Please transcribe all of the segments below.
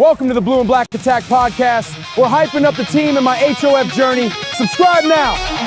Welcome to the Blue and Black Attack Podcast. We're hyping up the team in my HOF journey. Subscribe now.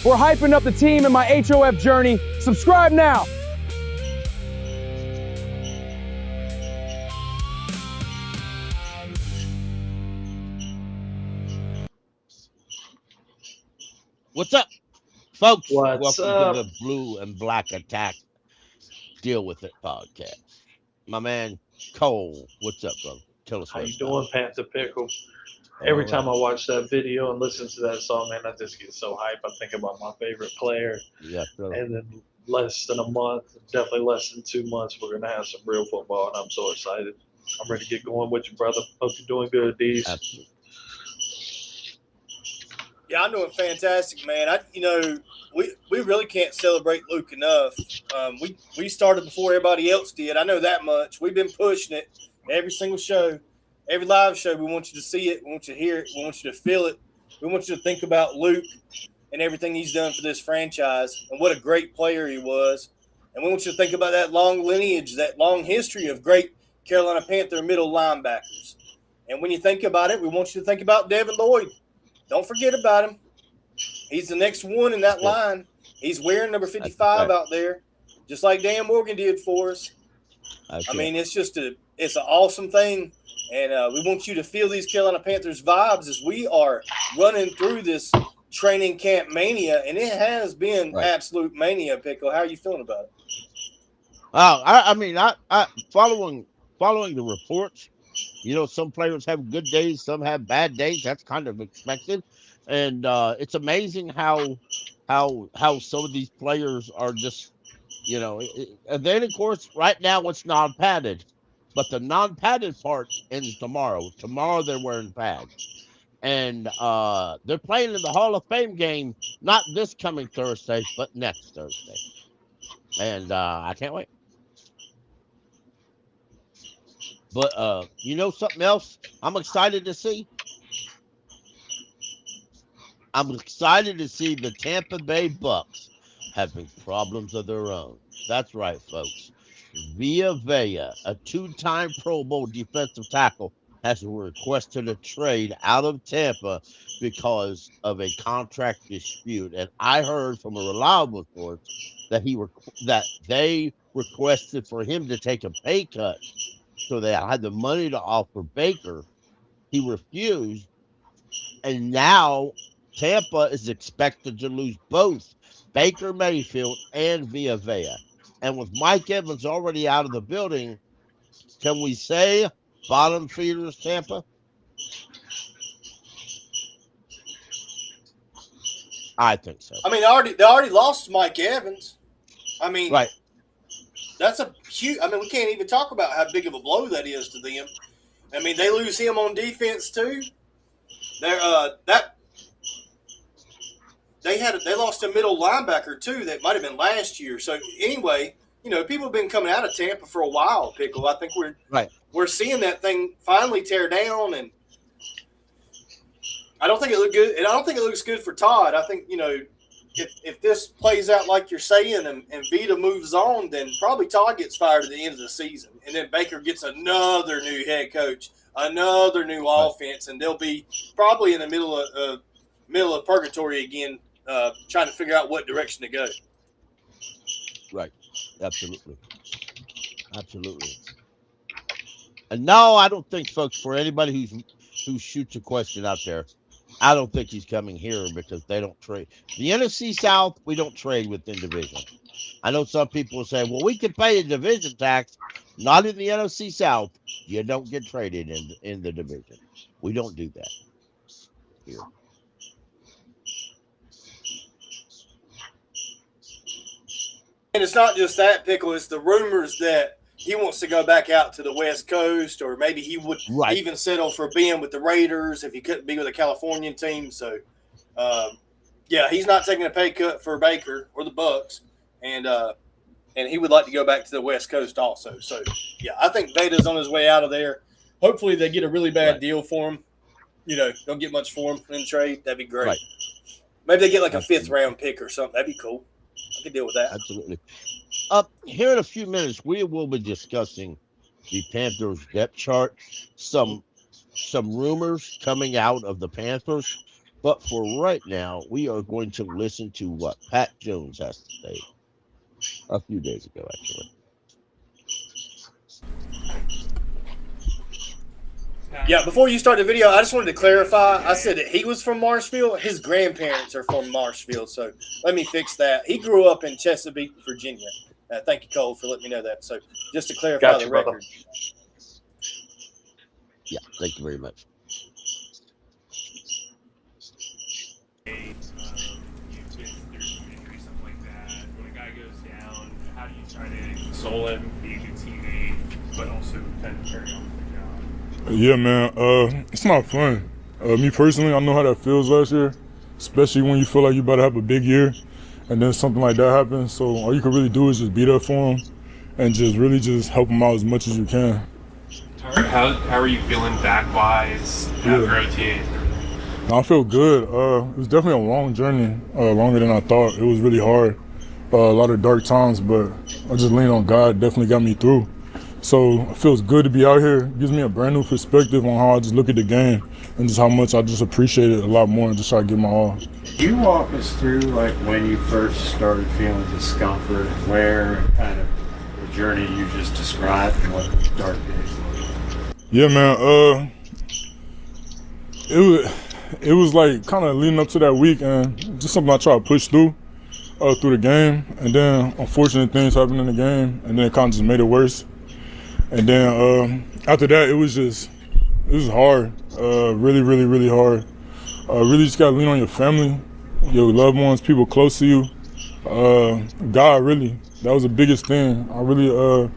We're hyping up the team in my HOF journey. Subscribe now. What's up, folks? What's Welcome up? to the Blue and Black Attack Deal With It podcast. My man Cole, what's up, brother? Tell us How what you it's doing, Panther Pickle? about. Every All time I right. watch that video and listen to that song, man, I just get so hyped. I think about my favorite player, Yeah, brother. and then less than a month, definitely less than 2 months, we're gonna have some real football, and I'm so excited. I'm ready to get going with you, brother. Hope you're doing good, D's. Absolutely. Yeah, I'm doing fantastic, man. We really can't celebrate Luke enough. We started before everybody else did. I know that much. We've been pushing it every single show, every live show. We want you to see it. We want you to hear it. We want you to feel it. We want you to think about Luke and everything he's done for this franchise and what a great player he was. And we want you to think about that long lineage, that long history of great Carolina Panther middle linebackers. And when you think about it, we want you to think about Devin Lloyd. Don't forget about him. He's the next one in that line. He's wearing number 55 out there, just like Dan Morgan did for us. I mean, it's an awesome thing. And we want you to feel these Carolina Panthers vibes as we are running through this training camp mania. And it has been absolute mania, Pickle. How are you feeling about it? I following the reports, some players have good days, some have bad days. That's kind of expected. And it's amazing how some of these players are just, and then of course right now it's non-padded, but the non-padded part ends tomorrow. Tomorrow they're wearing pads, and they're playing in the Hall of Fame game, not this coming Thursday, but next Thursday, and I can't wait. But something else I'm excited to see. I'm excited to see the Tampa Bay Bucks having problems of their own. That's right, folks. Villa, a two-time Pro Bowl defensive tackle, has requested a trade out of Tampa because of a contract dispute. And I heard from a reliable source that they requested for him to take a pay cut so they had the money to offer Baker. He refused, and now Tampa is expected to lose both Baker Mayfield and Villa. And with Mike Evans already out of the building, can we say bottom feeders Tampa? I think so. I mean, they already lost Mike Evans. I mean, right. That's a huge. I mean, we can't even talk about how big of a blow that is to them. I mean, they lose him on defense too. They lost a middle linebacker too. That might have been last year. So anyway, people have been coming out of Tampa for a while. Pickle. I think we're seeing that thing finally tear down, and I don't think it looked good. And I don't think it looks good for Todd. I think if this plays out like you're saying, and Vita moves on, then probably Todd gets fired at the end of the season, and then Baker gets another new head coach, another new offense, and they'll be probably in the middle of purgatory again, trying to figure out what direction to go. Right. Absolutely. And no, I don't think, folks, for anybody who shoots a question out there, I don't think he's coming here because they don't trade. The NFC South, we don't trade within division. I know some people will say, well, we can pay a division tax. Not in the NFC South. You don't get traded in the division. We don't do that here. And it's not just that, Pickle. It's the rumors that he wants to go back out to the West Coast, or maybe he would even settle for being with the Raiders if he couldn't be with a Californian team. So, he's not taking a pay cut for Baker or the Bucks, and he would like to go back to the West Coast also. So, I think Veda's on his way out of there. Hopefully, they get a really bad deal for him. Don't get much for him in the trade. That'd be great. Maybe they get like a 5th round pick or something. That'd be cool. I could deal with that. Absolutely. Here in a few minutes, we will be discussing the Panthers depth chart. Some rumors coming out of the Panthers But for right now, we are going to listen to what Pat Jones has to say a few days ago, actually. Yeah, before you start the video, I just wanted to clarify. I said that he was from Marshfield. His grandparents are from Marshfield, so let me fix that. He grew up in Chesapeake, Virginia. Thank you, Cole, for letting me know that. So just to clarify Gotcha, the brother. record. Yeah, thank you very much. You've been through some injury, something like that. When a guy goes down, how do you try to console him, be a good teammate, but also kind of carry on with the job? Yeah, man. It's not fun. Me personally, I know how that feels last year, especially when you feel like you about to have a big year, and then something like that happens. So all you can really do is just be there for him, and just really just help him out as much as you can. How are you feeling back-wise after OTA? I feel good. It was definitely a long journey, longer than I thought. It was really hard, a lot of dark times, but I just leaned on God. Definitely got me through. So it feels good to be out here. It gives me a brand new perspective on how I just look at the game and just how much I just appreciate it a lot more and just try to give my all. Can you walk us through like when you first started feeling discomfort, where kind of the journey you just described and what the dark days were? Yeah, man. It was like kind of leading up to that week and just something I tried to push through the game. And then unfortunate things happened in the game, and then it kind of just made it worse. And then after that, it was hard, really, really, really hard. Really just got to lean on your family, your loved ones, people close to you. God, really, that was the biggest thing. I really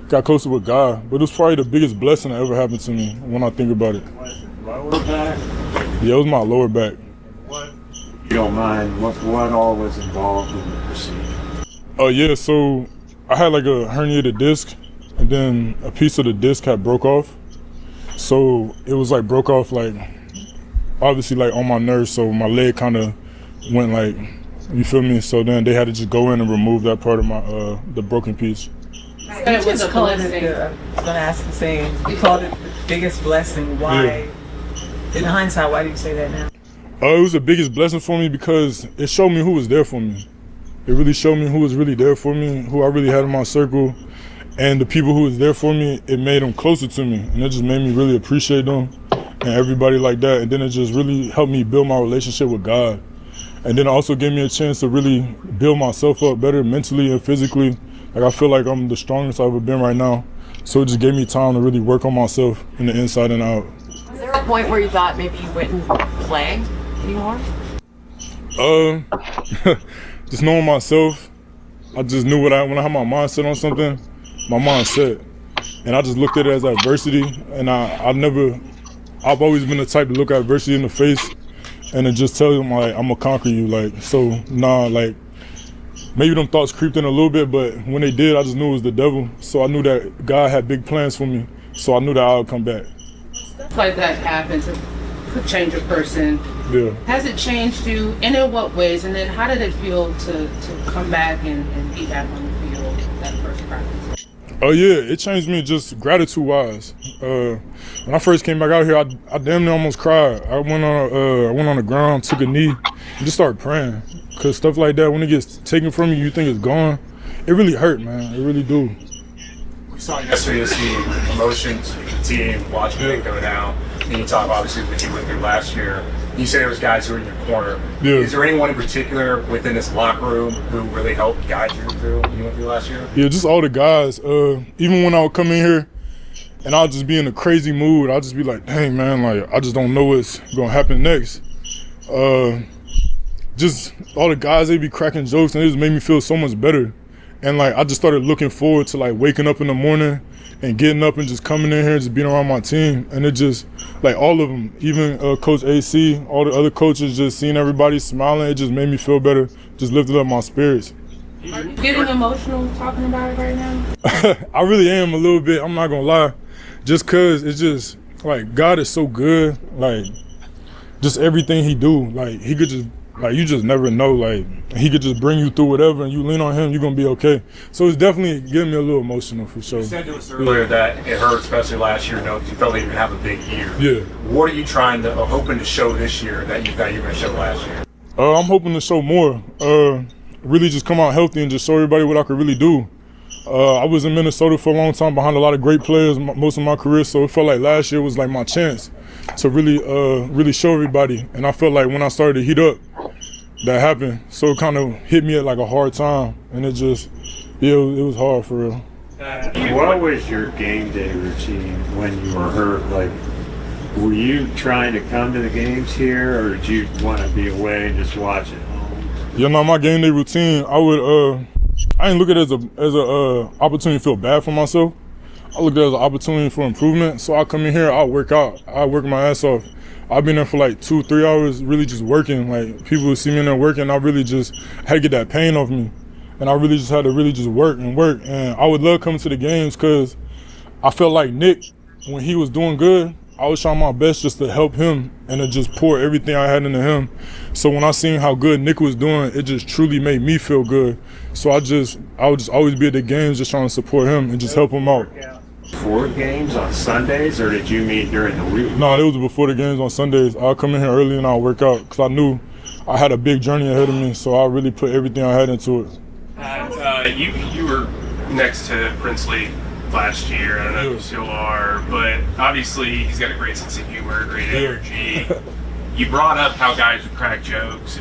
got closer with God, but it was probably the biggest blessing that ever happened to me when I think about it. Lower back? Yeah, it was my lower back. If you don't mind, what all was involved in the procedure? Oh yeah, so I had like a herniated disc, and then a piece of the disc had broke off. So it was like broke off like, obviously like on my nerve, so my leg kind of went like, you feel me? So then they had to just go in and remove that part of my, the broken piece. You just called it, I was going to ask the same. You called it the biggest blessing. Why? Yeah. In hindsight, why do you say that now? It was the biggest blessing for me because it showed me who was there for me. It really showed me who was really there for me, who I really had in my circle. And the people who was there for me, it made them closer to me. And it just made me really appreciate them and everybody like that. And then it just really helped me build my relationship with God. And then it also gave me a chance to really build myself up better mentally and physically. Like I feel like I'm the strongest I've ever been right now. So it just gave me time to really work on myself in the inside and out. Was there a point where you thought maybe you wouldn't play anymore? Just knowing myself, I just knew when I had my mind set on something, my mind set. And I just looked at it as adversity. And I've always been the type to look at adversity in the face and to just tell them like, I'm gonna conquer you. Like, so nah, like, maybe them thoughts creeped in a little bit, but when they did, I just knew it was the devil. So I knew that God had big plans for me. So I knew that I would come back. Stuff like that happens to change a person. Yeah. Has it changed you, and in what ways? And then how did it feel to come back and be back on the field that first practice? Oh yeah, it changed me just gratitude-wise. When I first came back out here, I damn near almost cried. I went on the ground, took a knee, and just started praying. Cause stuff like that, when it gets taken from you, you think it's gone. It really hurt, man. It really do. We saw yesterday the emotions of the team, watching it go down. And you talk obviously what you went through last year. You said there was guys who were in your corner. Yeah. Is there anyone in particular within this locker room who really helped guide you through what you went through last year? Yeah, just all the guys. Even when I would come in here and I'll just be in a crazy mood, I'll just be like, dang man, like I just don't know what's gonna happen next. Just all the guys, they be cracking jokes and it just made me feel so much better. And like I just started looking forward to like waking up in the morning and getting up and just coming in here, just being around my team. And it just, like all of them, even Coach AC, all the other coaches, just seeing everybody smiling, it just made me feel better, just lifted up my spirits. Are you getting emotional talking about it right now? I really am a little bit, I'm not gonna lie. Just cause it's just, like God is so good, like just everything he do. Like he could just Like, you just never know. Like, he could just bring you through whatever, and you lean on him, you're going to be okay. So it's definitely getting me a little emotional for sure. You said to us earlier that it hurt, especially last year, because you felt like you would have a big year. Yeah. What are you hoping to show this year that you thought you were going to show last year? I'm hoping to show more. Really just come out healthy and just show everybody what I could really do. I was in Minnesota for a long time behind a lot of great players most of my career, so it felt like last year was like my chance to really show everybody. And I felt like when I started to heat up, that happened. So it kind of hit me at like a hard time, and it was hard for real. What was your game day routine when you were hurt? Like, were you trying to come to the games here, or did you want to be away and just watch at home? Yeah, no, my game day routine, I didn't look at it as a opportunity to feel bad for myself. I looked at it as an opportunity for improvement. So I come in here, I work out, I work my ass off. I've been there for like 2-3 hours, really just working. Like, people would see me in there working, I really just had to get that pain off me. And I really just had to really just work. And I would love coming to the games because I felt like Nick, when he was doing good, I was trying my best just to help him and to just pour everything I had into him. So when I seen how good Nick was doing, it just truly made me feel good. So I would just always be at the games just trying to support him and just help him out. 4 games on Sundays, or did you meet during the week? No, it was before the games on Sundays. I'll come in here early and I'll work out because I knew I had a big journey ahead of me, so I really put everything I had into it. You were next to Princely last year. I don't know if you still are, but obviously he's got a great sense of humor, great energy. You brought up how guys would crack jokes.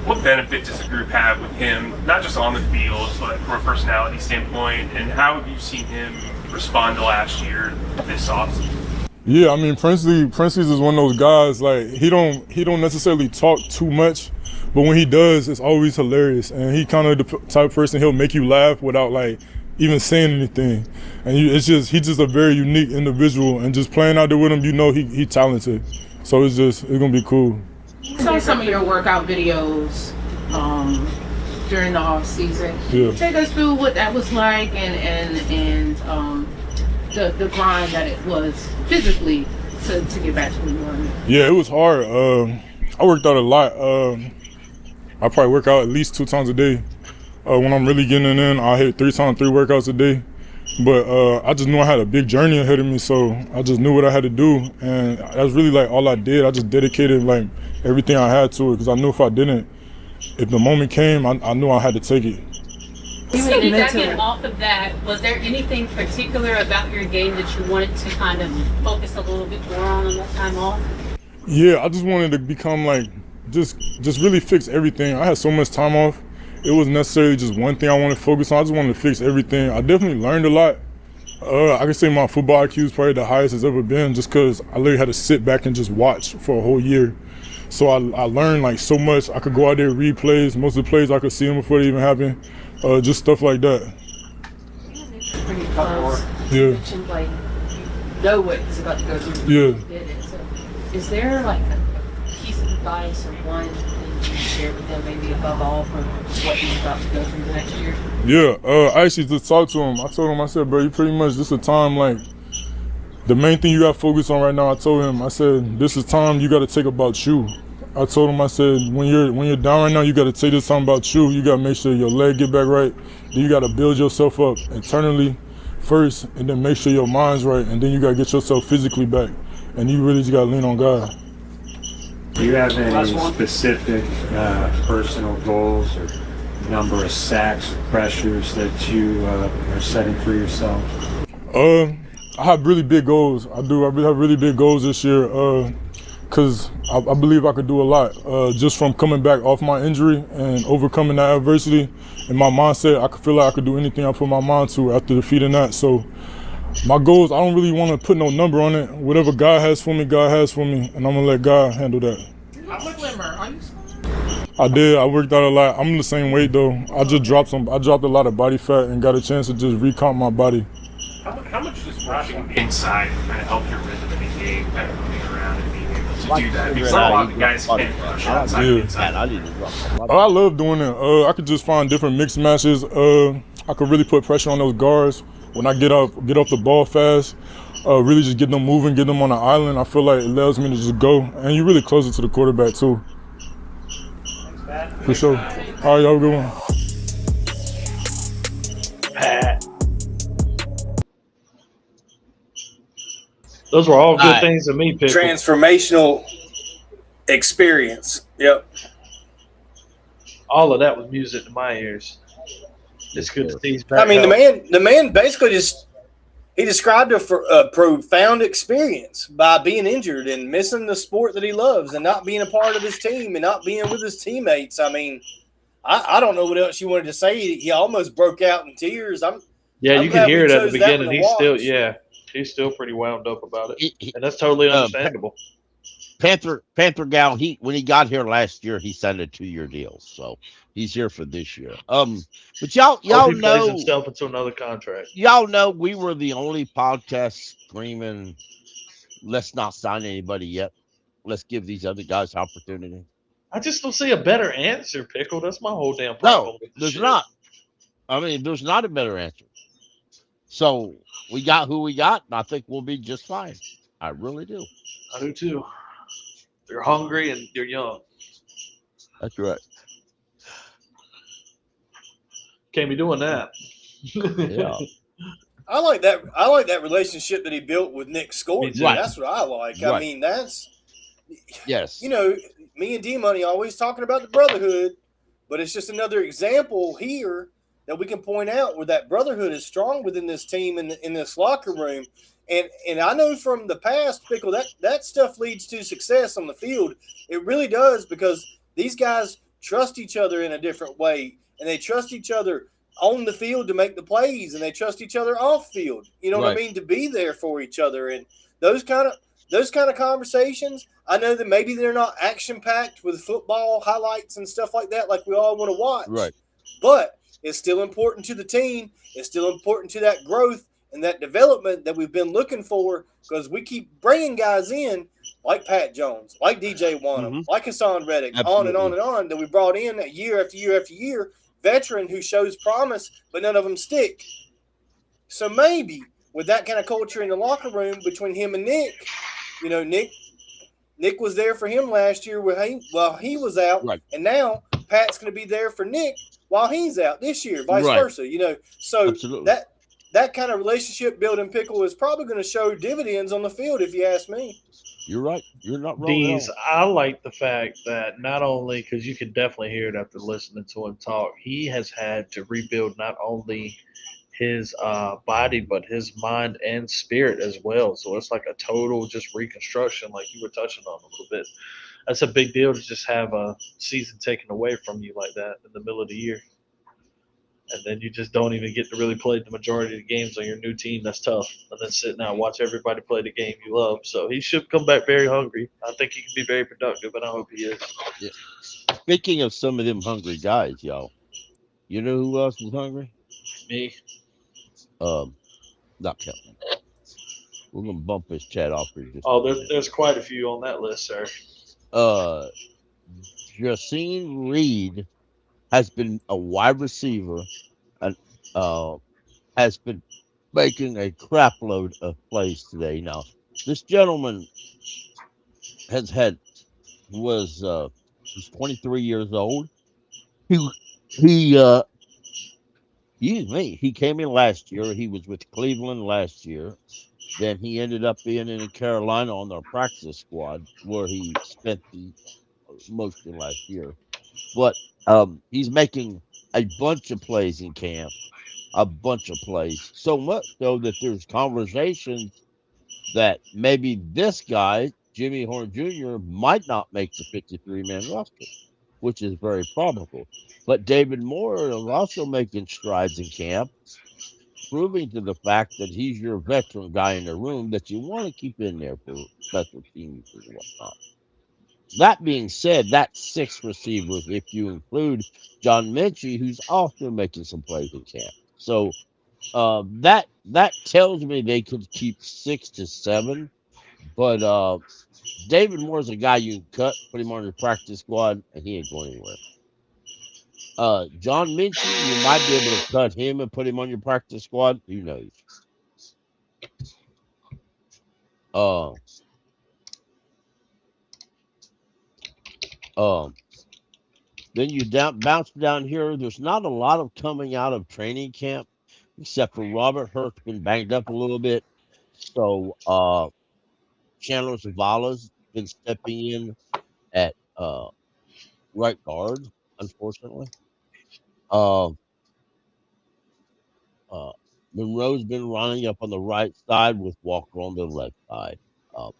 What benefit does the group have with him, not just on the field, but from a personality standpoint? And how have you seen him respond to last year, this offseason? Yeah, I mean, Princely's is one of those guys, like, he don't necessarily talk too much, but when he does, it's always hilarious. And he kind of the type of person, he'll make you laugh without like even saying anything. And he's just a very unique individual, and just playing out there with him, you know he talented. So it's gonna be cool. Saw some of your workout videos during the off season. Yeah. Take us through what that was like and the grind that it was physically to get back to New York. Yeah, it was hard. I worked out a lot. I probably work out at least 2 times a day. When I'm really getting it in, I hit 3 workouts a day. But I just knew I had a big journey ahead of me, so I just knew what I had to do, and that's really like all I did. I just dedicated like everything I had to it, because I knew if I didn't, if the moment came, I knew I had to take it. Piggybacking off of that, was there anything particular about your game that you wanted to kind of focus a little bit more on that time off? Yeah, I just wanted to become like, just really fix everything. I had so much time off. It wasn't necessarily just one thing I wanted to focus on. I just wanted to fix everything. I definitely learned a lot. I can say my football IQ is probably the highest it's ever been, just because I literally had to sit back and just watch for a whole year. So I learned like so much. I could go out there and read plays. Most of the plays I could see them before they even happened. Just stuff like that. Pretty close. Yeah. You mentioned, like, you know what he's about to go through. Yeah. You did it. So is there like a piece of advice or one thing you can share with them, maybe above all, from what he's about to go through the next year? Yeah, I actually just talked to him. I told him, I said, bro, you pretty much, this is a time, like, the main thing you got to focus on right now, I told him, I said, this is time you got to take about you. I told him, I said, when you're down right now, you got to take this time about you. You got to make sure your leg get back right. Then you got to build yourself up internally first, and then make sure your mind's right, and then you got to get yourself physically back. And you really just got to lean on God. Do you have any specific personal goals or number of sacks or pressures that you are setting for yourself? I have really big goals. I do. I have really big goals this year because I believe I could do a lot. Just from coming back off my injury and overcoming that adversity, and my mindset, I feel like I could do anything I put my mind to after defeating that. So my goals, I don't really want to put no number on it. Whatever God has for me, God has for me, and I'm going to let God handle that. How much slimmer? Are you slimmer? I did. I worked out a lot. I'm the same weight though. I dropped a lot of body fat and got a chance to just recomp my body. How much does rushing inside kind of help your rhythm in the game, kind of moving around and being able to do that? Because a lot of the guys can't rush outside the inside. I love doing it. I could just find different mix matches. I could really put pressure on those guards when I get off the ball fast. really just get them moving, get them on the island. I feel like it allows me to just go, and you really close it to the quarterback too. For sure. All right, y'all have a good one. Pat. Those were all good things to me, Pickle. Transformational experience. Yep. All of that was music to my ears. It's good to see he's back. I mean, the man basically he described a profound experience by being injured and missing the sport that he loves and not being a part of his team and not being with his teammates. I mean, I don't know what else you wanted to say. He almost broke out in tears. You can hear it at the beginning. He's still pretty wound up about it, and that's totally understandable. Panther Gal, when he got here last year, he signed a 2-year deal, so he's here for this year. But y'all he know plays himself into another contract. Y'all know we were the only podcast screaming, "Let's not sign anybody yet. Let's give these other guys opportunity." I just don't see a better answer, Pickle. That's my whole damn problem. No, there's not. I mean, there's not a better answer. So we got who we got, and I think we'll be just fine. I really do. I do too. You're hungry and you're young. That's right. Can't be doing that. Yeah. I like that relationship that he built with Nick Scorch. Right. That's what I like. Right. I mean, that's yes. You know, me and D-Money always talking about the brotherhood, but it's just another example here that we can point out where that brotherhood is strong within this team in this locker room. And I know from the past, Pickle, that stuff leads to success on the field. It really does, because these guys trust each other in a different way, and they trust each other on the field to make the plays, and they trust each other off field. You know what I mean? To be there for each other. And those kind of conversations, I know that maybe they're not action packed with football highlights and stuff like that, like we all want to watch. Right. But it's still important to the team. It's still important to that growth and that development that we've been looking for, because we keep bringing guys in like Pat Jones, like DJ Wanham, like Hassan Reddick, on and on and on, that we brought in year after year after year, veteran who shows promise, but none of them stick. So maybe with that kind of culture in the locker room between him and Nick, you know, Nick was there for him last year while he was out, and now Pat's going to be there for Nick while he's out this year, vice versa. You know, so that kind of relationship building, Pickle, is probably going to show dividends on the field, if you ask me. You're right. You're not wrong. Deez, I like the fact that not only, because you can definitely hear it after listening to him talk, he has had to rebuild not only his body, but his mind and spirit as well. So it's like a total just reconstruction, like you were touching on a little bit. That's a big deal to just have a season taken away from you like that in the middle of the year. And then you just don't even get to really play the majority of the games on your new team. That's tough. And then sit down and watch everybody play the game you love. So he should come back very hungry. I think he can be very productive, and I hope he is. Yeah. Speaking of some of them hungry guys, y'all, you know who else is hungry? Me. Not Kevin. We're gonna bump his chat off here. There's quite a few on that list, sir. Jacine Reed has been a wide receiver and has been making a crap load of plays today. Now, this gentleman he's 23 years old. He came in last year. He was with Cleveland last year. Then he ended up being in Carolina on their practice squad, where he spent most of last year. But he's making a bunch of plays in camp, a bunch of plays. So much so that there's conversations that maybe this guy, Jimmy Horn Jr., might not make the 53-man roster, which is very probable. But David Moore is also making strides in camp, proving to the fact that he's your veteran guy in the room that you want to keep in there for special teams and whatnot. That being said, that's 6 receivers if you include John Minchie, who's also making some plays in camp. So that tells me they could keep 6 to 7. But David Moore's a guy you can cut, put him on your practice squad, and he ain't going anywhere. John Minchie, you might be able to cut him and put him on your practice squad. Who knows? Uh, um, then you bounce down here. There's not a lot of coming out of training camp, except for Robert Hurt's been banged up a little bit. So Chandler Zavala's been stepping in at right guard, unfortunately. Uh, uh, Monroe's been running up on the right side with Walker on the left side. Uh,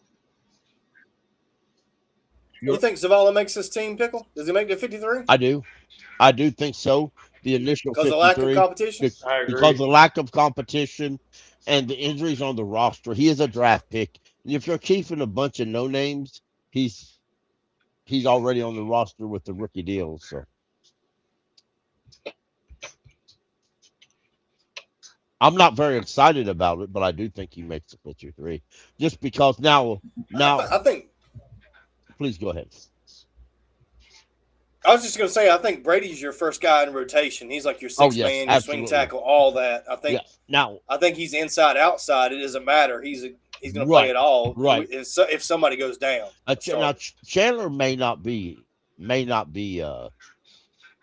You think Zavala makes this team, Pickle? Does he make the 53? I do. I do think so. The initial Because of lack of 53, competition? I agree. because of lack of competition and the injuries on the roster. He is a draft pick. And if you're keeping a bunch of no names, he's already on the roster with the rookie deal. So I'm not very excited about it, but I do think he makes the 53. Just because now I think please go ahead. I was just going to say, I think Brady's your first guy in rotation. He's like your sixth yes, man, your absolutely. swing tackle, all that. I think. Yeah. Now I think he's inside, outside. It doesn't matter. He's going to Right, play it all. right. If somebody goes down. now Chandler may not be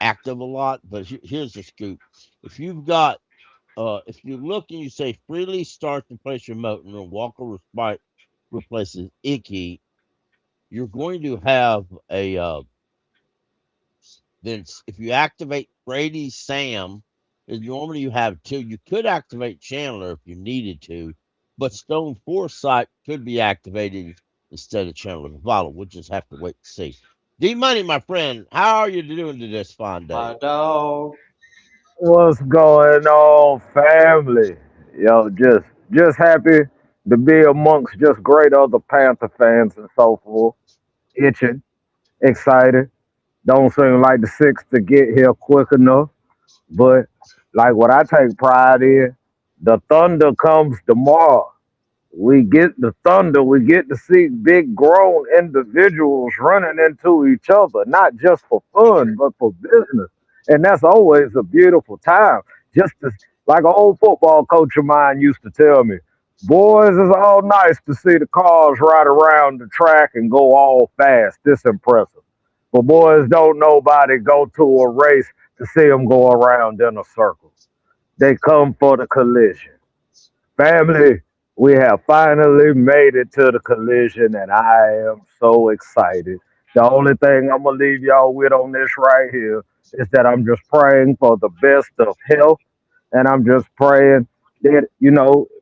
active a lot, but here's the scoop. If you've got if you look and you say Freely starts to place your Moten and Walker replaces Icky, you're going to have a then if you activate Brady, Sam, and normally you have two. You could activate Chandler if you needed to, but Stone Forsythe could be activated instead of Chandler Zavala. We'll just have to wait and see. D Money, my friend, how are you doing to this fine day? My dog. What's going on, family? Yo, just happy to be amongst just great other Panther fans and so forth. Itching, excited. Don't seem like the six to get here quick enough. But like what I take pride in, the thunder comes tomorrow. We get the thunder. We get to see big grown individuals running into each other, not just for fun, but for business. And that's always a beautiful time. Just as, like an old football coach of mine used to tell me, boys, it's all nice to see the cars ride around the track and go all fast. This impressive. But boys, don't nobody go to a race to see them go around in a circle. They come for the collision. Family, we have finally made it to the collision, and I am so excited. The only thing I'm gonna leave y'all with on this right here is that I'm just praying for the best of health, and I'm just praying that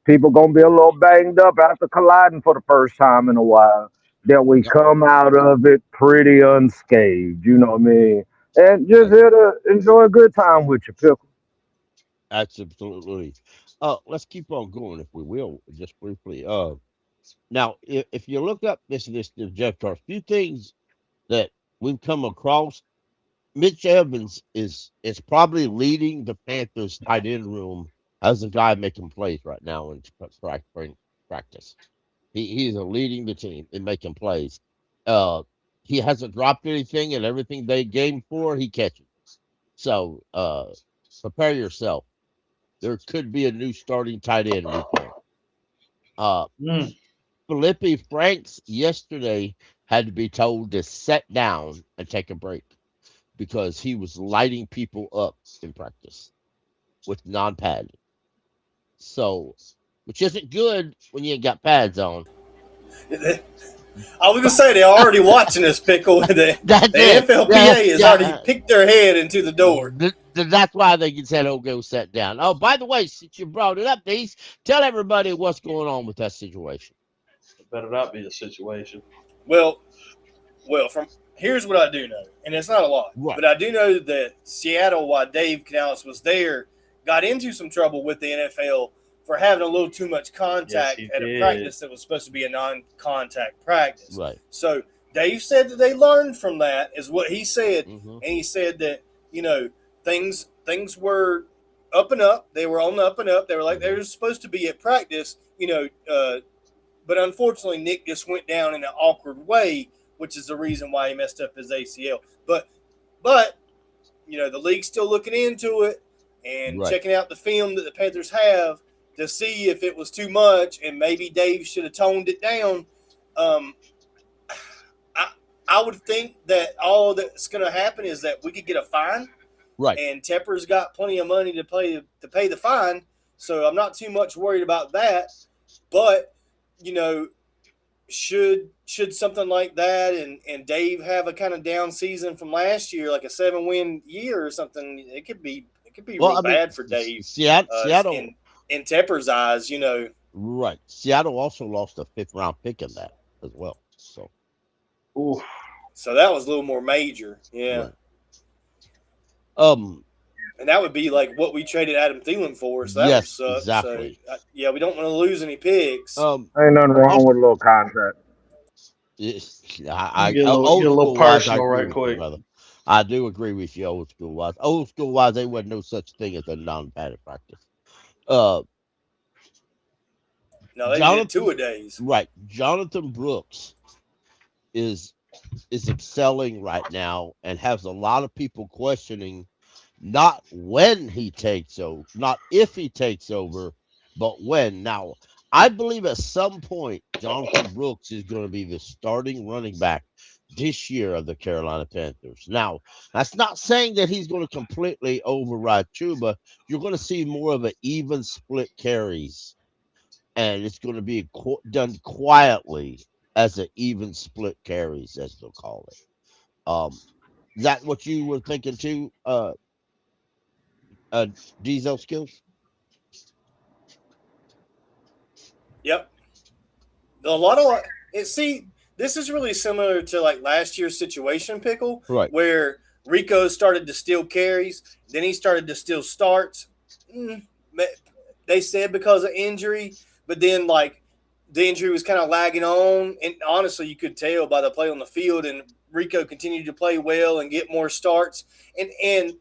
people gonna be a little banged up after colliding for the first time in a while. That we come out of it pretty unscathed. You know what I mean? And just here to enjoy a good time with you, Pickle. Absolutely. Let's keep on going if we will, just briefly. Now if you look up this Jeff chart, few things that we've come across. Mitch Evans is probably leading the Panthers tight end room as a guy making plays right now in practice. He's leading the team in making plays. He hasn't dropped anything, and everything they game for, he catches. So prepare yourself. There could be a new starting tight end. Felipe Franks yesterday had to be told to sit down and take a break because he was lighting people up in practice with non-pads. So, which isn't good when you ain't got pads on. I was gonna say they're already watching this, Pickle. The NFLPA has already picked their head into the door. That's why they said, "Oh, go sit down." Oh, by the way, since you brought it up, Dees, tell everybody what's going on with that situation. It better not be a situation. Well, from here's what I do know, and it's not a lot, but I do know that Seattle, while Dave Canales was there, got into some trouble with the NFL for having a little too much contact at a practice that was supposed to be a non-contact practice. Right. So Dave said that they learned from that, is what he said, and he said that things were up and up. They were on the up and up. They were like they were supposed to be at practice, but unfortunately Nick just went down in an awkward way, which is the reason why he messed up his ACL. But the league's still looking into it and checking out the film that the Panthers have. to see if it was too much and maybe Dave should have toned it down. I would think that all that's going to happen is that we could get a fine, right? And Tepper's got plenty of money to pay the fine, so I'm not too much worried about that. But should something like that and Dave have a kind of down season from last year, like a 7-win year or something, it could be real bad for Dave. Seattle Right. Seattle also lost a 5th-round pick in that as well. So. Ooh. So that was a little more major, yeah. Right. And that would be like what we traded Adam Thielen for. So that would suck. Exactly. So, we don't want to lose any picks. Ain't nothing wrong with a little contract. I get a little personal right quick. I do agree with you, old school wise. Old school wise, there wasn't no such thing as a non-padded practice. No, they did 2-a-days. Right. Johnathan Brooks is excelling right now and has a lot of people questioning not when he takes over, not if he takes over, but when. Now, I believe at some point Johnathan Brooks is going to be the starting running back this year of the Carolina Panthers. Now, that's not saying that he's going to completely override Chuba. You're going to see more of an even split carries, and it's going to be done quietly as an even split carries, as they'll call it. Is that what you were thinking too, Diesel Skills? Yep. A lot of this is really similar to like last year's situation, Pickle, right? Where Rico started to steal carries, then he started to steal starts. They said because of injury, but then like the injury was kind of lagging on, and honestly, you could tell by the play on the field. And Rico continued to play well and get more starts. And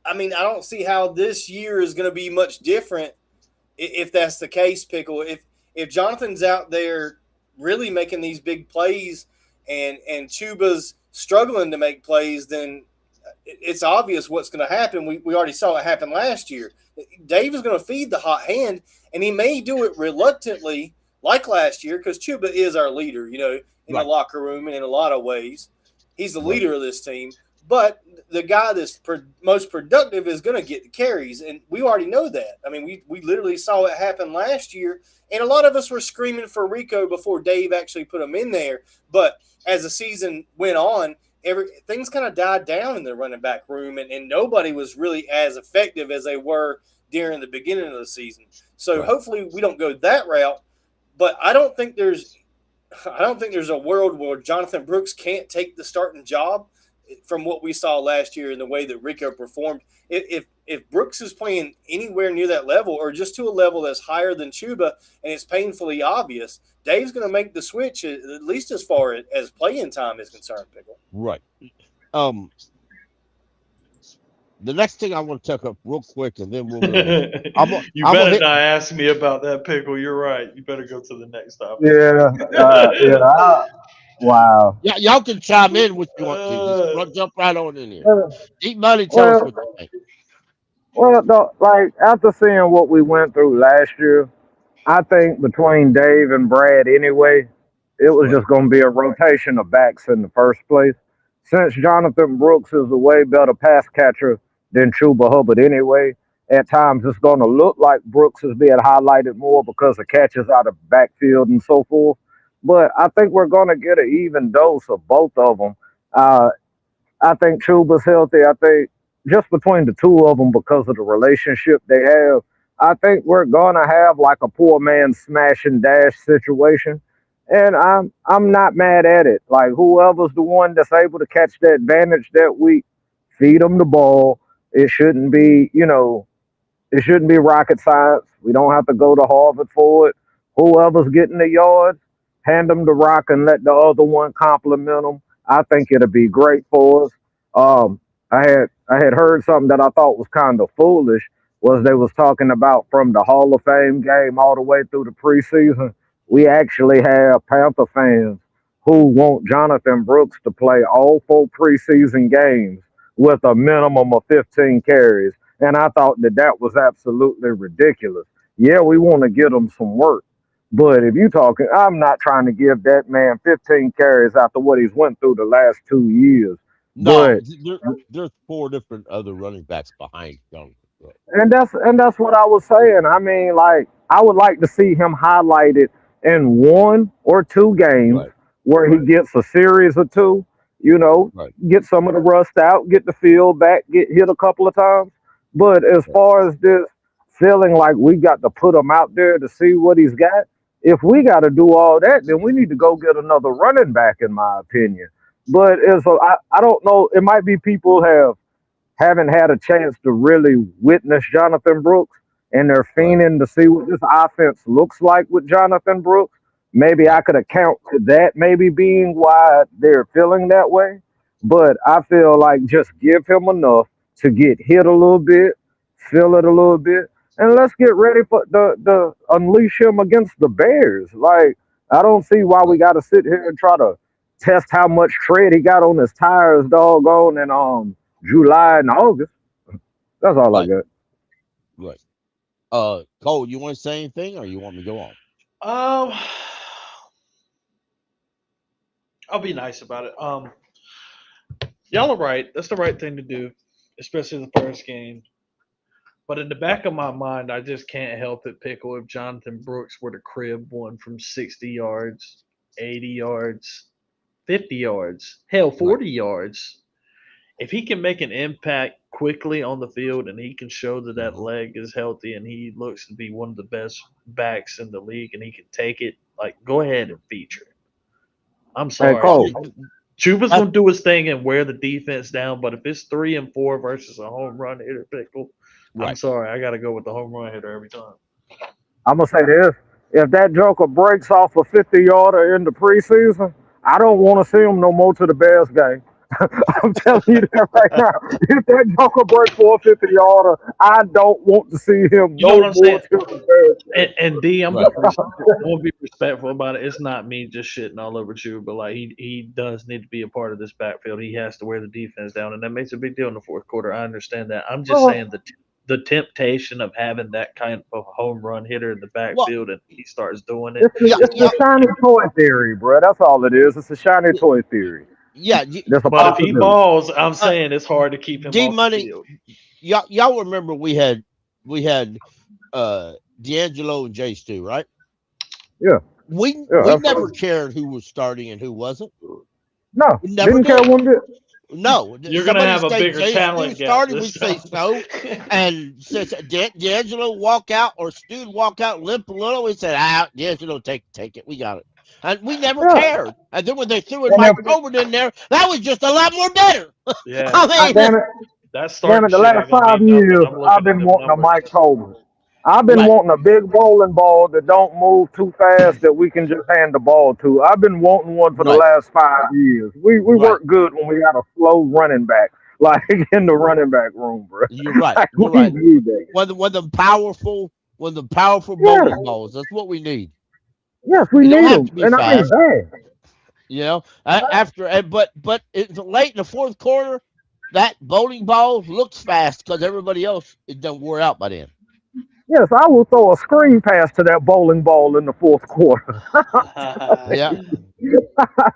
I mean, I don't see how this year is going to be much different if that's the case, Pickle. If Jonathan's out there really making these big plays and Chuba's struggling to make plays, then it's obvious what's going to happen. We already saw it happen last year. Dave is going to feed the hot hand, and he may do it reluctantly like last year because Chuba is our leader, in the locker room and in a lot of ways. He's the leader of this team. But the guy that's most productive is going to get the carries, and we already know that. I mean, we literally saw it happen last year, and a lot of us were screaming for Rico before Dave actually put him in there. But as the season went on, things kind of died down in the running back room, and nobody was really as effective as they were during the beginning of the season. So hopefully we don't go that route. But I don't think there's a world where Johnathan Brooks can't take the starting job from what we saw last year in the way that Rico performed. If Brooks is playing anywhere near that level or just to a level that's higher than Chuba and it's painfully obvious, Dave's going to make the switch at least as far as playing time is concerned, Pickle. Right. The next thing I want to take up real quick, and then we'll. You better not ask me about that, Pickle. You're right. You better go to the next topic. Yeah. Wow. Yeah, y'all can chime in what you want to. Just jump right on in here. Deep Money, tell us what you think. Well, like after seeing what we went through last year, I think between Dave and Brad anyway, it was just going to be a rotation of backs in the first place. Since Johnathan Brooks is a way better pass catcher than Chuba Hubbard anyway, at times it's going to look like Brooks is being highlighted more because of catches out of backfield and so forth. But I think we're going to get an even dose of both of them. I think Chuba's healthy. I think just between the two of them, because of the relationship they have, I think we're going to have like a poor man smash and dash situation. And I'm not mad at it. Like whoever's the one that's able to catch the advantage that week, feed them the ball. It shouldn't be, it shouldn't be rocket science. We don't have to go to Harvard for it. Whoever's getting the yards, hand them the rock and let the other one compliment them. I think it'll be great for us. I had heard something that I thought was kind of foolish, was they was talking about from the Hall of Fame game all the way through the preseason. We actually have Panther fans who want Johnathan Brooks to play all 4 preseason games with a minimum of 15 carries. And I thought that was absolutely ridiculous. Yeah, we want to get him some work. But if you talking, I'm not trying to give that man 15 carries after what he's went through the last 2 years. No, But there's four different other running backs behind Johnathan Brooks. and that's what I was saying. I mean, like I would like to see him highlighted in 1 or 2 games Right, where he gets a series or two. You know, right, get some of the rust out, get the field back, get hit a couple of times. But as right, far as this feeling like we got to put him out there to see what he's got, if we got to do all that, then we need to go get another running back, in my opinion. But I don't know. It might be people haven't had a chance to really witness Johnathan Brooks, and they're right, fiending to see what this offense looks like with Johnathan Brooks. Maybe I right, could account to that maybe being why they're feeling that way. But I feel like just give him enough to get hit a little bit, feel it a little bit, and let's get ready for the unleash him against the Bears. Like I don't see why we right, got to sit here and try to test how much tread he got on his tires, doggone, in July and August. That's all I right, got. right. Cole, you want to say anything, or you want me to go on? Um, I'll be nice about it. Y'all are right. That's the right thing to do, especially the first game. But in the Right, back of my mind, I just can't help it, Pickle, if Johnathan Brooks were to crib one from 60 yards, 80 yards, 50 yards, hell, right, 40 yards. If he can make an impact quickly on the field and he can show that that hmm leg is healthy and he looks to be one of the best backs in the league and he can take it, like, go ahead and feature it. I'm Hey sorry. Well, Cole. Chuba's that's gonna do his thing and wear the defense down, but if it's 3 and 4 versus a home run hitter, Pickle, I'm right. sorry, I gotta go with the home run hitter every time. I'm gonna say this: if that Joker breaks off a 50 yarder in the preseason, I don't want to see him no more to the Bears game. I'm telling you that right now. If that Joker breaks for a 50 yarder, I don't want to see him You know what no I'm more saying? to the Bears And D, I'm Right, gonna be respectful about it. It's not me just shitting all over Chuba, but like he does need to be a part of this backfield. He has to wear the defense down, and that makes a big deal in the fourth quarter. I understand that. I'm just game. saying the temptation of having that kind of home run hitter in the well, backfield and he starts doing it. It's the, yeah, it's yeah, the shiny toy theory, bro. That's all it is. It's a shiny toy theory. yeah. There's a But if he possibility. balls, I'm Uh, saying it's hard to keep him D off the Money, field. y'all remember we had D'Angelo and Jace too, right? Yeah, We yeah, never absolutely. cared who was starting and who wasn't. No, We never didn't care did. one bit. No, You're gonna somebody have a say bigger Jay Stu talent gap started, we this say time. so, and since D'Angelo walk out or Stu walk out limp a little, we said, D'Angelo take it, we got it, and we never Yeah, cared. And then when they threw in and Mike if Tobin in there, that was just a lot more better. Yeah, I I mean, damn it, that damn starting it, the shit last ain't gonna five mean nothing. years I'm I've looking at been them wanting a numbers. Mike Tobin. I've been right, wanting a big bowling ball that don't move too fast that we can just hand the ball to. I've been wanting one for the right, last 5 years. We right. work good when we got a slow running back, like in the running back room, bro. You're right. Like You're we right. need that. When the powerful Yeah, bowling balls, that's what we need. yes, we It don't need have them, to be and I mean fast, bad. After, but it's late in the fourth quarter. That bowling ball looks fast because everybody else it done wore out by then. Yes, I will throw a screen pass to that bowling ball in the fourth quarter. Yeah,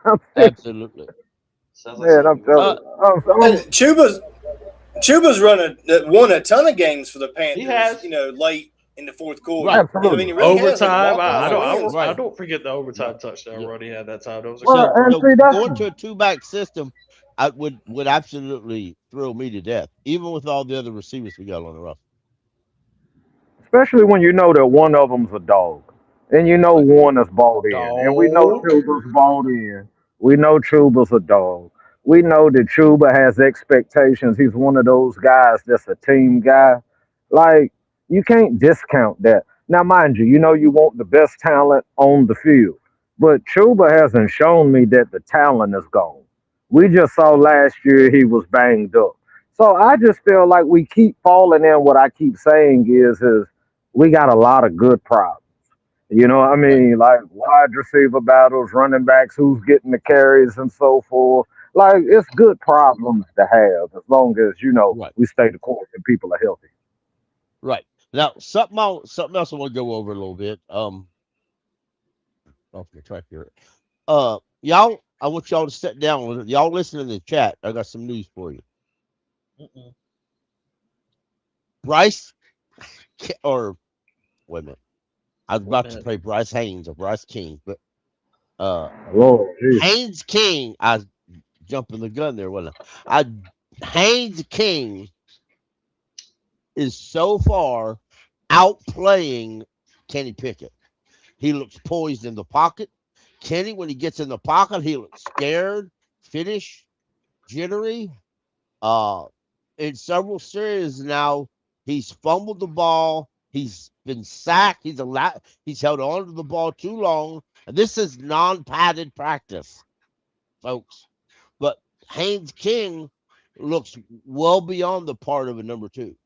I'm serious, absolutely. Sounds like man. something I'm you would Uh, telling do. you. And Chuba's won a ton of games for the He Panthers. has Late in the fourth quarter. right, I mean, Absolutely. he really has like overtime. walk I off right, don't. wins. I right, don't forget the right. overtime touchdown Yeah. run he had that time. That was a Well, great So run. and so see, that's going to a two back system, I would absolutely thrill me to death, even with all the other receivers we got on the roster. especially when you know that one of them's a dog, and you know Right, one is bought in, and we know Dog. Chuba's bought in. We know Chuba's a dog. We know that Chuba has expectations. He's one of those guys that's a team guy. Like you can't discount that. Now, mind you, you know you want the best talent on the field, but Chuba hasn't shown me that the talent is gone. We just saw last year he was banged up. So I just feel like we keep falling in. What I keep saying is we got a lot of good problems. You know what I right, mean? Like wide receiver battles, running backs, who's getting the carries and so forth. Like it's good problems to have as long as, right, we stay the course and people are healthy. right. Now, something else I want to go over a little bit. Off the track here. Y'all, I want y'all to sit down. Y'all listen in the chat. I got some news for you. Mm-mm. Bryce, or wait a minute. I was Wait a about to minute. play Bryce Haynes or Bryce King, but Lord, geez. Haynes King, I was jumping the gun there, wasn't I? Haynes King is so far outplaying Kenny Pickett. He looks poised in the pocket. Kenny, when he gets in the pocket, he looks scared, finish, jittery. In several series now, he's fumbled the ball. He's been sacked. He's held on to the ball too long. And this is non-padded practice, folks. But Haynes King looks well beyond the part of a number 2.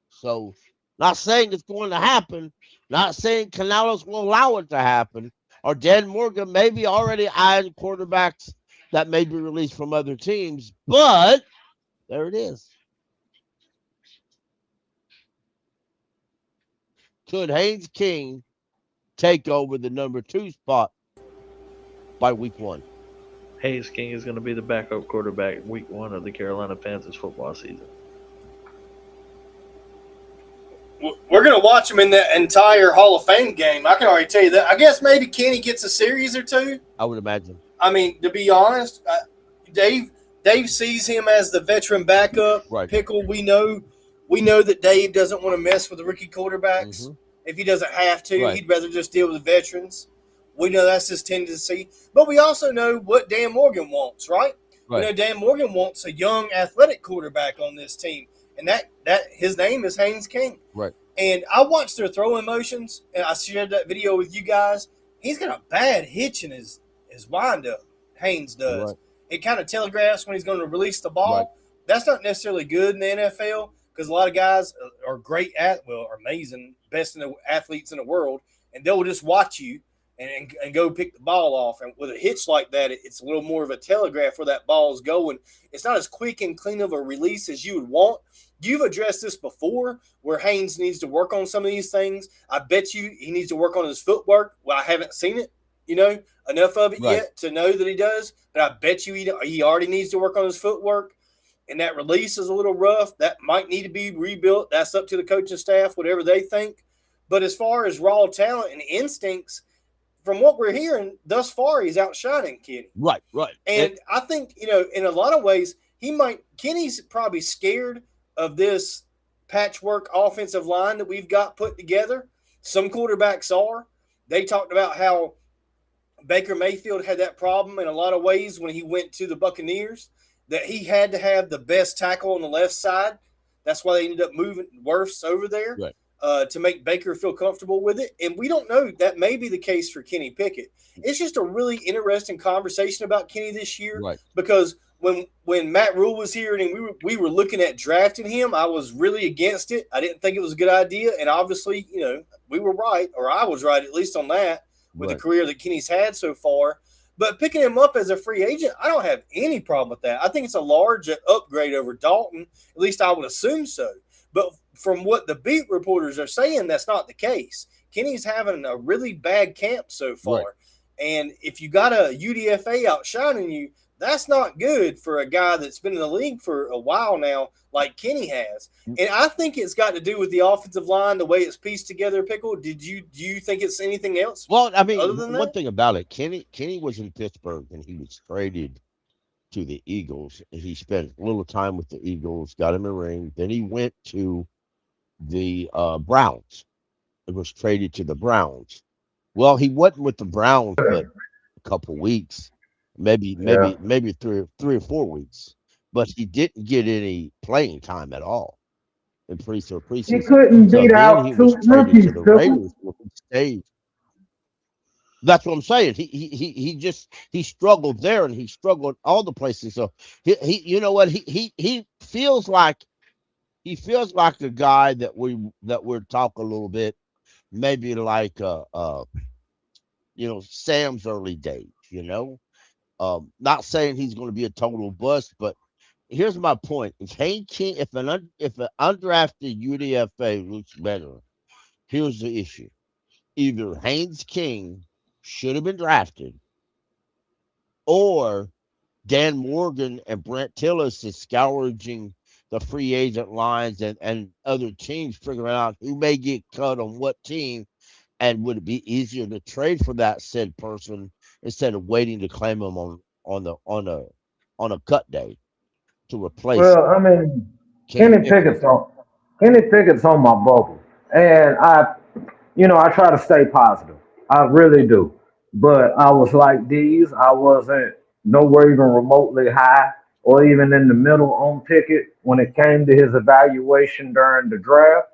So, not saying it's going to happen. Not saying Canales will allow it to happen. Or Dan Morgan maybe already eyeing quarterbacks that may be released from other teams. But there it is. Could Haynes King take over the number 2 spot by week 1? Hayes King is going to be the backup quarterback week 1 of the Carolina Panthers football season. We're going to watch him in the entire Hall of Fame game. I can already tell you that. I guess maybe Kenny gets a series or 2. I would imagine. I mean, to be honest, Dave sees him as the veteran backup. Right. Pickle, we know that Dave doesn't want to mess with the rookie quarterbacks. Mm-hmm. If he doesn't have to, Right. he'd rather just deal with the veterans. We know that's his tendency. But we also know what Dan Morgan wants, right? Right. We know Dan Morgan wants a young, athletic quarterback on this team. And that his name is Haynes King. Right. And I watched their throwing motions, and I shared that video with you guys. He's got a bad hitch in his windup. Haynes does. Right. It kind of telegraphs when he's going to release the ball. Right. That's not necessarily good in the NFL because a lot of guys are great are amazing, best in the athletes in the world, and they'll just watch you and go pick the ball off. And with a hitch like that, it's a little more of a telegraph where that ball's going. It's not as quick and clean of a release as you would want. You've addressed this before where Haynes needs to work on some of these things. I bet you he needs to work on his footwork. Well, I haven't seen it, enough of it yet to know that he does. But I bet you he already needs to work on his footwork. And that release is a little rough. That might need to be rebuilt. That's up to the coaching staff, whatever they think. But as far as raw talent and instincts, from what we're hearing thus far, he's outshining Kenny. Right. And I think, in a lot of ways, Kenny's probably scared of this patchwork offensive line that we've got put together. Some quarterbacks are. They talked about how Baker Mayfield had that problem in a lot of ways when he went to the Buccaneers, that he had to have the best tackle on the left side. That's why they ended up moving Wirfs over there. Right. To make Baker feel comfortable with it. And we don't know. That may be the case for Kenny Pickett. It's just a really interesting conversation about Kenny this year. Right. Because when Matt Rule was here and we were looking at drafting him, I was really against it. I didn't think it was a good idea. And obviously, we were right, or I was right at least on that with the career that Kenny's had so far. But picking him up as a free agent, I don't have any problem with that. I think it's a large upgrade over Dalton. At least I would assume so. But from what the beat reporters are saying, that's not the case. Kenny's having a really bad camp so far. Right. And if you got a UDFA outshining you, that's not good for a guy that's been in the league for a while now, like Kenny has. And I think it's got to do with the offensive line, the way it's pieced together, Pickle. Do you think it's anything else? Well, I mean, other than one that? thing about it, Kenny was in Pittsburgh and he was traded to the Eagles. He spent a little time with the Eagles, got him a ring. Then he went to the Browns. It was traded to the Browns. Well, he wasn't with the Browns but a couple weeks, maybe 3 or 4 weeks, but he didn't get any playing time at all in preseason. He couldn't So beat then out he two was traded rookies. to the Raiders. Where he stayed. That's what I'm saying. He struggled there and he struggled all the places. So he you know what he feels like a guy that we're talking a little bit, maybe like Sam's early days. Not saying he's going to be a total bust, but here's my point: if an undrafted UDFA looks better Here's the issue. Either Haynes King should have been drafted, or Dan Morgan and Brent Tillis is scourging the free agent lines and other teams, figuring out who may get cut on what team, and would it be easier to trade for that said person instead of waiting to claim them on a cut day to replace Well, I mean, Kenny Pickett. Kenny Pickett's on my bubble, and I try to stay positive. I really do. But I was like these. I wasn't nowhere even remotely high or even in the middle on Pickett when it came to his evaluation during the draft.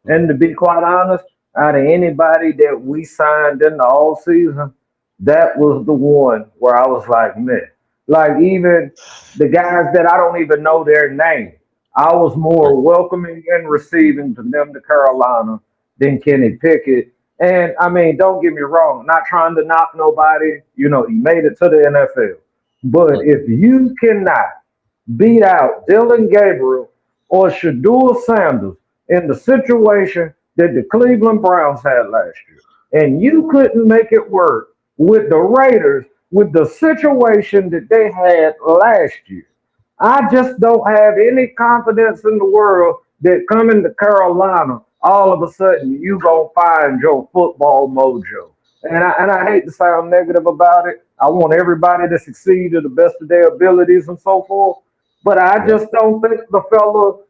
And to be quite honest, out of anybody that we signed in the all season, that was the one where I was like, man, like even the guys that I don't even know their name, I was more welcoming and receiving to them to Carolina than Kenny Pickett. And I mean, don't get me wrong, I'm not trying to knock nobody. He made it to the NFL. But if you cannot beat out Dylan Gabriel or Shadul Sanders in the situation that the Cleveland Browns had last year, and you couldn't make it work with the Raiders with the situation that they had last year, I just don't have any confidence in the world that coming to Carolina, all of a sudden you gonna find your football mojo. And I hate to sound negative about it. I want everybody to succeed to the best of their abilities and so forth. But I just don't think the fella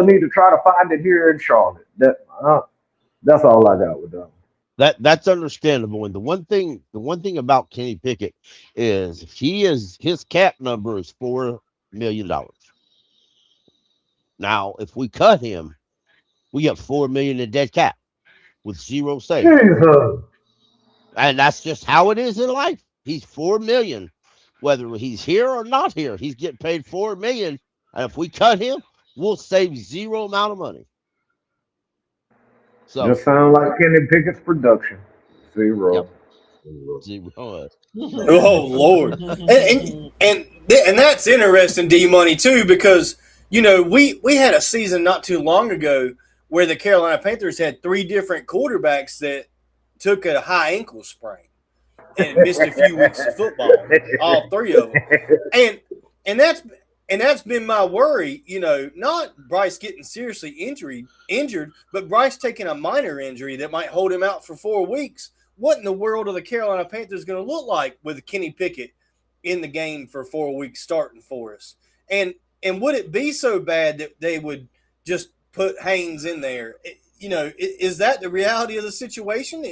need to try to find it here in Charlotte. That's all I got with that. That's understandable. And the one thing about Kenny Pickett is his cap number is $4 million. Now, if we cut him, we get $4 million in dead cap with zero savings. Jesus. And that's just how it is in life. He's $4 million, whether he's here or not here. He's getting paid $4 million, and if we cut him, we'll save zero amount of money. So Just sound like Kenny Pickett's production. Zero. yep, Zero. zero. Oh Lord, and that's interesting, D Money too, because we had a season not too long ago where the Carolina Panthers had three different quarterbacks that took a high ankle sprain and missed a few weeks of football, all three of them, and that's been my worry. Not Bryce getting seriously injured, but Bryce taking a minor injury that might hold him out for 4 weeks. What in the world are the Carolina Panthers going to look like with Kenny Pickett in the game for 4 weeks starting for us? And would it be so bad that they would just put Haynes in there? Is that the reality of the situation?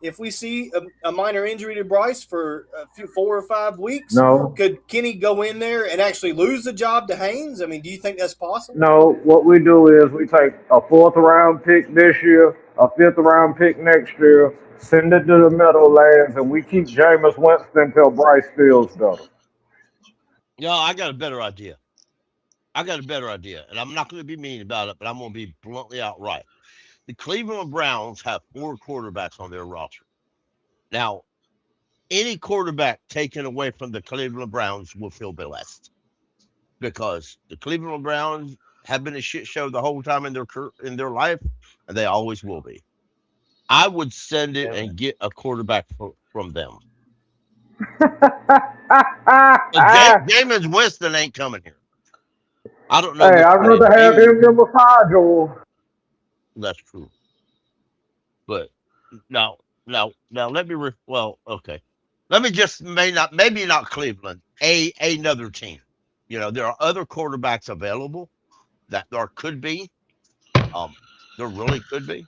If we see a minor injury to Bryce for 4 or 5 weeks, No. could Kenny go in there and actually lose the job to Haynes? I mean, do you think that's possible? No, what we do is we take a 4th-round pick this year, a 5th-round pick next year, send it to the Meadowlands, and we keep Jameis Winston until Bryce feels better. I got a better idea. And I'm not going to be mean about it, but I'm going to be bluntly outright. The Cleveland Browns have 4 quarterbacks on their roster. Now, any quarterback taken away from the Cleveland Browns will feel blessed, because the Cleveland Browns have been a shit show the whole time in their life, and they always will be. I would send it and get a quarterback from them. Jameis Winston ain't coming here. I don't know. Hey, I'd rather have him than Masajo. That's true. But now let me okay. Let me just maybe not Cleveland, another team. There are other quarterbacks available that there could be. There really could be.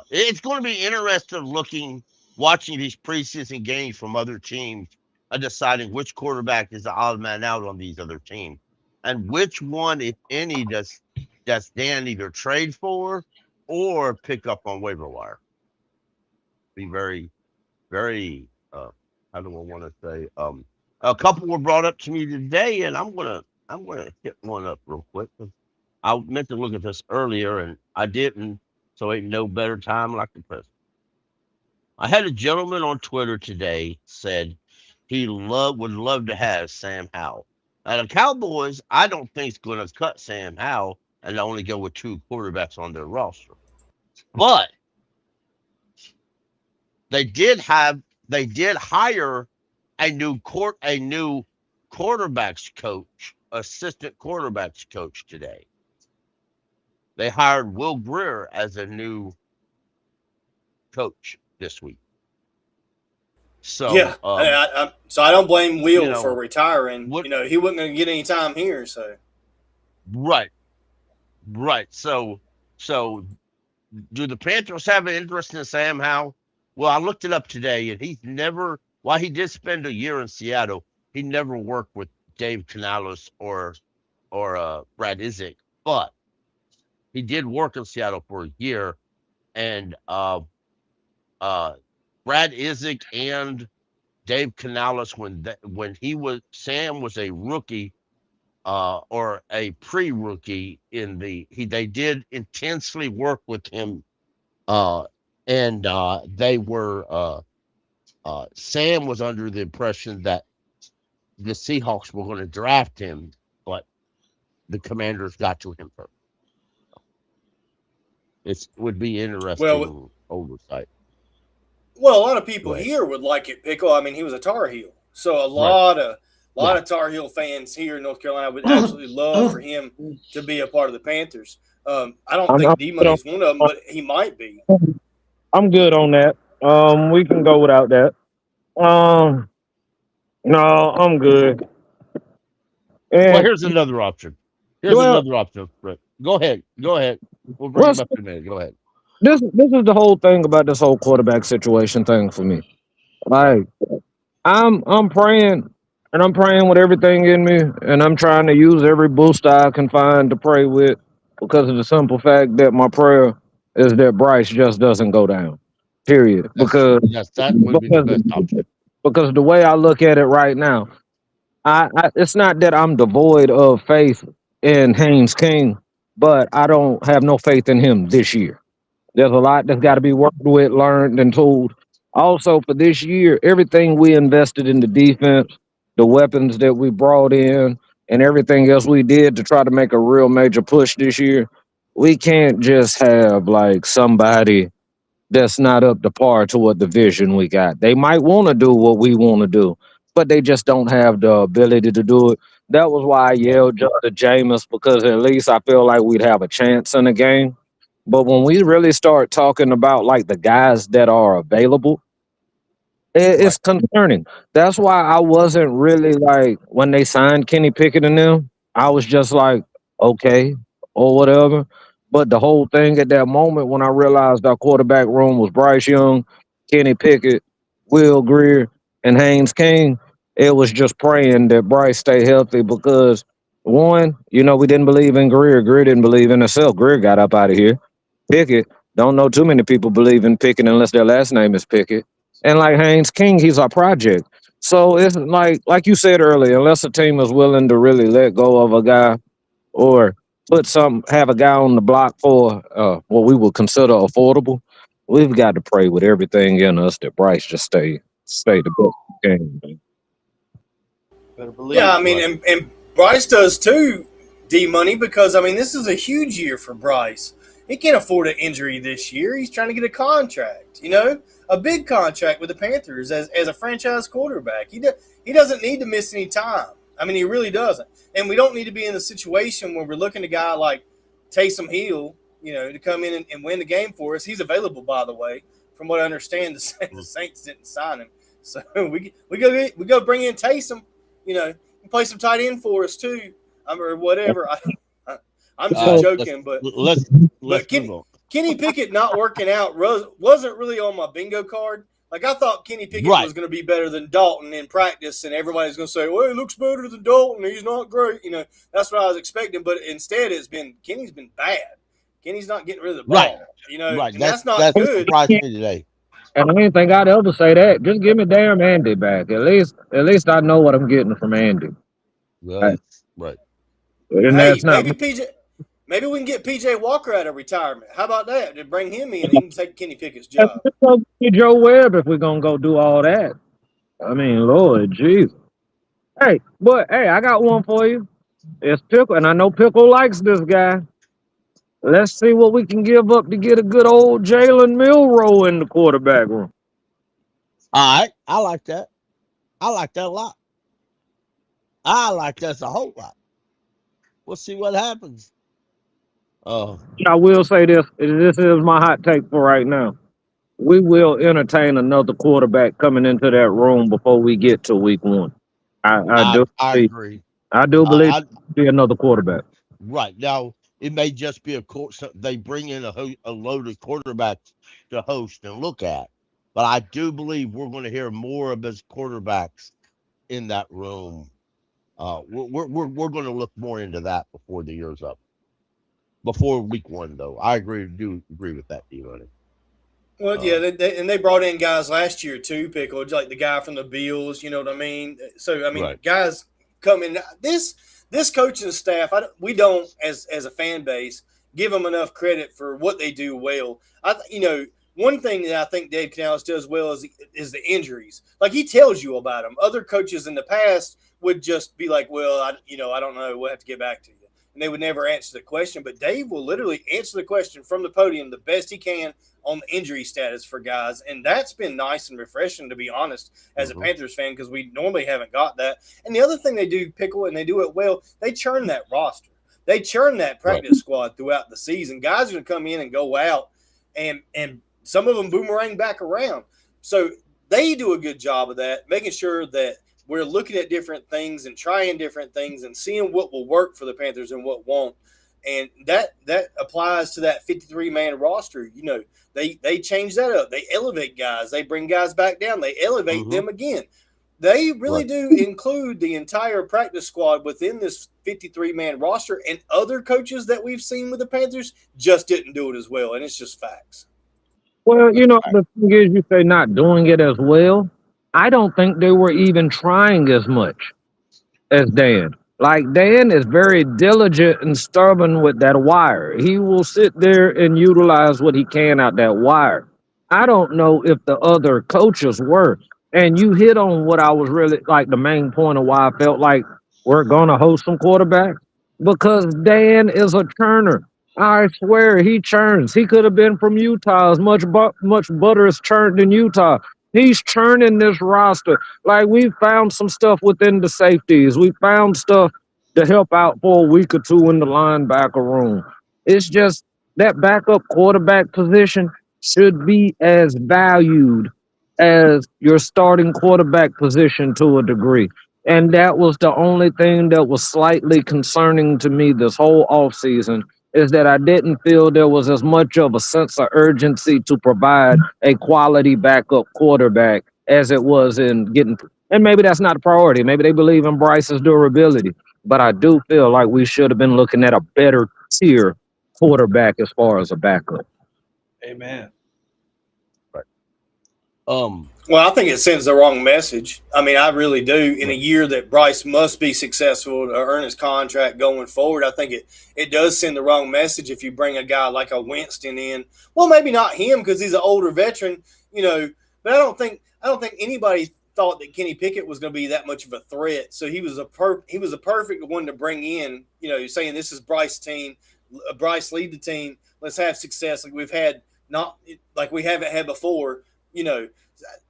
It's going to be interesting watching these preseason games from other teams and deciding which quarterback is the odd man out on these other teams, and which one, if any, does Dan either trade for or pick up on waiver wire. Be very, very. How do I want to say? A couple were brought up to me today, and I'm gonna hit one up real quick. I meant to look at this earlier, and I didn't. So ain't no better time like the present. I had a gentleman on Twitter today said he would love to have Sam Howell. Now the Cowboys, I don't think is going to cut Sam Howell and only go with 2 quarterbacks on their roster. But they did hire a new quarterbacks coach, assistant quarterbacks coach today. They hired Will Greer as a new coach this week. So yeah, so I don't blame Will for retiring. He wasn't going to get any time here. So right. So do the Panthers have an interest in Sam Howell? Well, I looked it up today, and he's never. While he did spend a year in Seattle, he never worked with Dave Canales or Brad Isaac, but he did work in Seattle for a year, and Brad Isaac and Dave Canales, when Sam was a rookie or a pre-rookie they did intensely work with him, and they were Sam was under the impression that the Seahawks were going to draft him, but the Commanders got to him first. It would be interesting oversight. Well, a lot of people here would like it, Pickle. I mean, he was a Tar Heel, so a lot of Tar Heel fans here in North Carolina would absolutely love for him to be a part of the Panthers. I don't think D-Money is one of them, but he might be. I'm good on that. We can go without that. No, I'm good. Well, here's another option. Right. Go ahead. We'll bring him up in a minute. Go ahead. This is the whole thing about this whole quarterback situation thing for me. Like, I'm praying, and I'm praying with everything in me, and I'm trying to use every booster I can find to pray with, because of the simple fact that my prayer is that Bryce just doesn't go down. Period. Because that would be the best option. Because the way I look at it right now, I it's not that I'm devoid of faith in Haynes King, but I don't have no faith in him this year. There's a lot that's got to be worked with, learned, and told. Also, for this year, everything we invested in the defense, the weapons that we brought in, and everything else we did to try to make a real major push this year, we can't just have like somebody that's not up to par to what the vision we got. They might want to do what we want to do, but they just don't have the ability to do it. That was why I yelled to Jameis, because at least I feel like we'd have a chance in the game. But when we really start talking about like the guys that are available, it's concerning. That's why I wasn't really like, when they signed Kenny Pickett and them, I was just like, okay, or whatever. But the whole thing at that moment, when I realized our quarterback room was Bryce Young, Kenny Pickett, Will Greer, and Haynes King, it was just praying that Bryce stay healthy, because one, we didn't believe in Greer. Greer didn't believe in himself. Greer got up out of here. Pickett, don't know too many people believe in Pickett unless their last name is Pickett. And like Haynes King, he's our project. So it's like you said earlier, unless a team is willing to really let go of a guy or have a guy on the block for what we would consider affordable, we've got to pray with everything in us that Bryce just stay the best game. Yeah, I mean, and Bryce does too, D-Money, because, I mean, this is a huge year for Bryce. He can't afford an injury this year. He's trying to get a contract, a big contract with the Panthers as a franchise quarterback. He doesn't need to miss any time. I mean, he really doesn't. And we don't need to be in the situation where we're looking at a guy like Taysom Hill, to come in and win the game for us. He's available, by the way. From what I understand, the Saints didn't sign him. So we go bring in Taysom, play some tight end for us too, or whatever. I'm just joking, but Kenny Pickett not working out wasn't really on my bingo card. Like, I thought Kenny Pickett was going to be better than Dalton in practice, and everybody's going to say, well, he looks better than Dalton. He's not great. That's what I was expecting. But instead, Kenny's been bad. Kenny's not getting rid of the ball. And that's not good. Today. And I didn't think I'd ever say that. Just give me damn Andy back. At least I know what I'm getting from Andy. Right. And that's not. Maybe we can get PJ Walker out of retirement. How about that? To bring him in, he can take Kenny Pickett's job. Joe Webb, if we're gonna go do all that. I mean, Lord Jesus. Hey, I got one for you. It's Pickle, and I know Pickle likes this guy. Let's see what we can give up to get a good old Jalen Milroe in the quarterback room. All right, I like that. I like that a lot. I like that a whole lot. We'll see what happens. Oh, I will say this. This is my hot take for right now. We will entertain another quarterback coming into that room before we get to week one. I do agree. I do believe it'll be another quarterback. Right now, it may just be they bring in a load of quarterbacks to host and look at, but I do believe we're going to hear more of his quarterbacks in that room. We're going to look more into that before the year's up. Before week one, though, I do agree with that, D-Money. Well, yeah, they brought in guys last year too, Pickle, like the guy from the Bills. You know what I mean? So I mean, Right. Guys come in. This coaching staff, we don't as a fan base give them enough credit for what they do well. One thing that I think Dave Canales does well is the injuries. Like he tells you about them. Other coaches in the past would just be like, "Well, I don't know. We'll have to get back to you," and they would never answer the question. But Dave will literally answer the question from the podium the best he can on the injury status for guys, and that's been nice and refreshing, to be honest, as a Panthers fan, because we normally haven't got that. And the other thing they do, Pickle, and they do it well, they churn that roster. They churn that practice squad throughout the season. Guys are going to come in and go out, and some of them boomerang back around. So they do a good job of that, making sure that we're looking at different things and trying different things and seeing what will work for the Panthers and what won't. And that applies to that 53-man roster. They change that up. They elevate guys. They bring guys back down. They elevate them again. They really do include the entire practice squad within this 53-man roster, and other coaches that we've seen with the Panthers just didn't do it as well, and it's just facts. Well, the thing is, you say not doing it as well. I don't think they were even trying as much as Dan. Like, Dan is very diligent and stubborn with that wire. He will sit there and utilize what he can out that wire. I don't know if the other coaches were. And you hit on what I was really, like, the main point of why I felt like we're going to host some quarterbacks. Because Dan is a churner. I swear, he churns. He could have been from Utah. As much butter is churned in Utah. He's churning this roster. Like, we found some stuff within the safeties. We found stuff to help out for a week or two in the linebacker room. It's just that backup quarterback position should be as valued as your starting quarterback position to a degree. And that was the only thing that was slightly concerning to me this whole offseason, is that I didn't feel there was as much of a sense of urgency to provide a quality backup quarterback as it was in getting. And maybe that's not a priority. Maybe they believe in Bryce's durability. But I do feel like we should have been looking at a better tier quarterback as far as a backup. Amen. Well, I think it sends the wrong message. I mean, I really do. In a year that Bryce must be successful to earn his contract going forward, I think it does send the wrong message if you bring a guy like a Winston in. Well, maybe not him because he's an older veteran, but I don't think anybody thought that Kenny Pickett was going to be that much of a threat. So he was a perfect one to bring in, saying this is Bryce's team. Bryce lead the team. Let's have success like we haven't had before.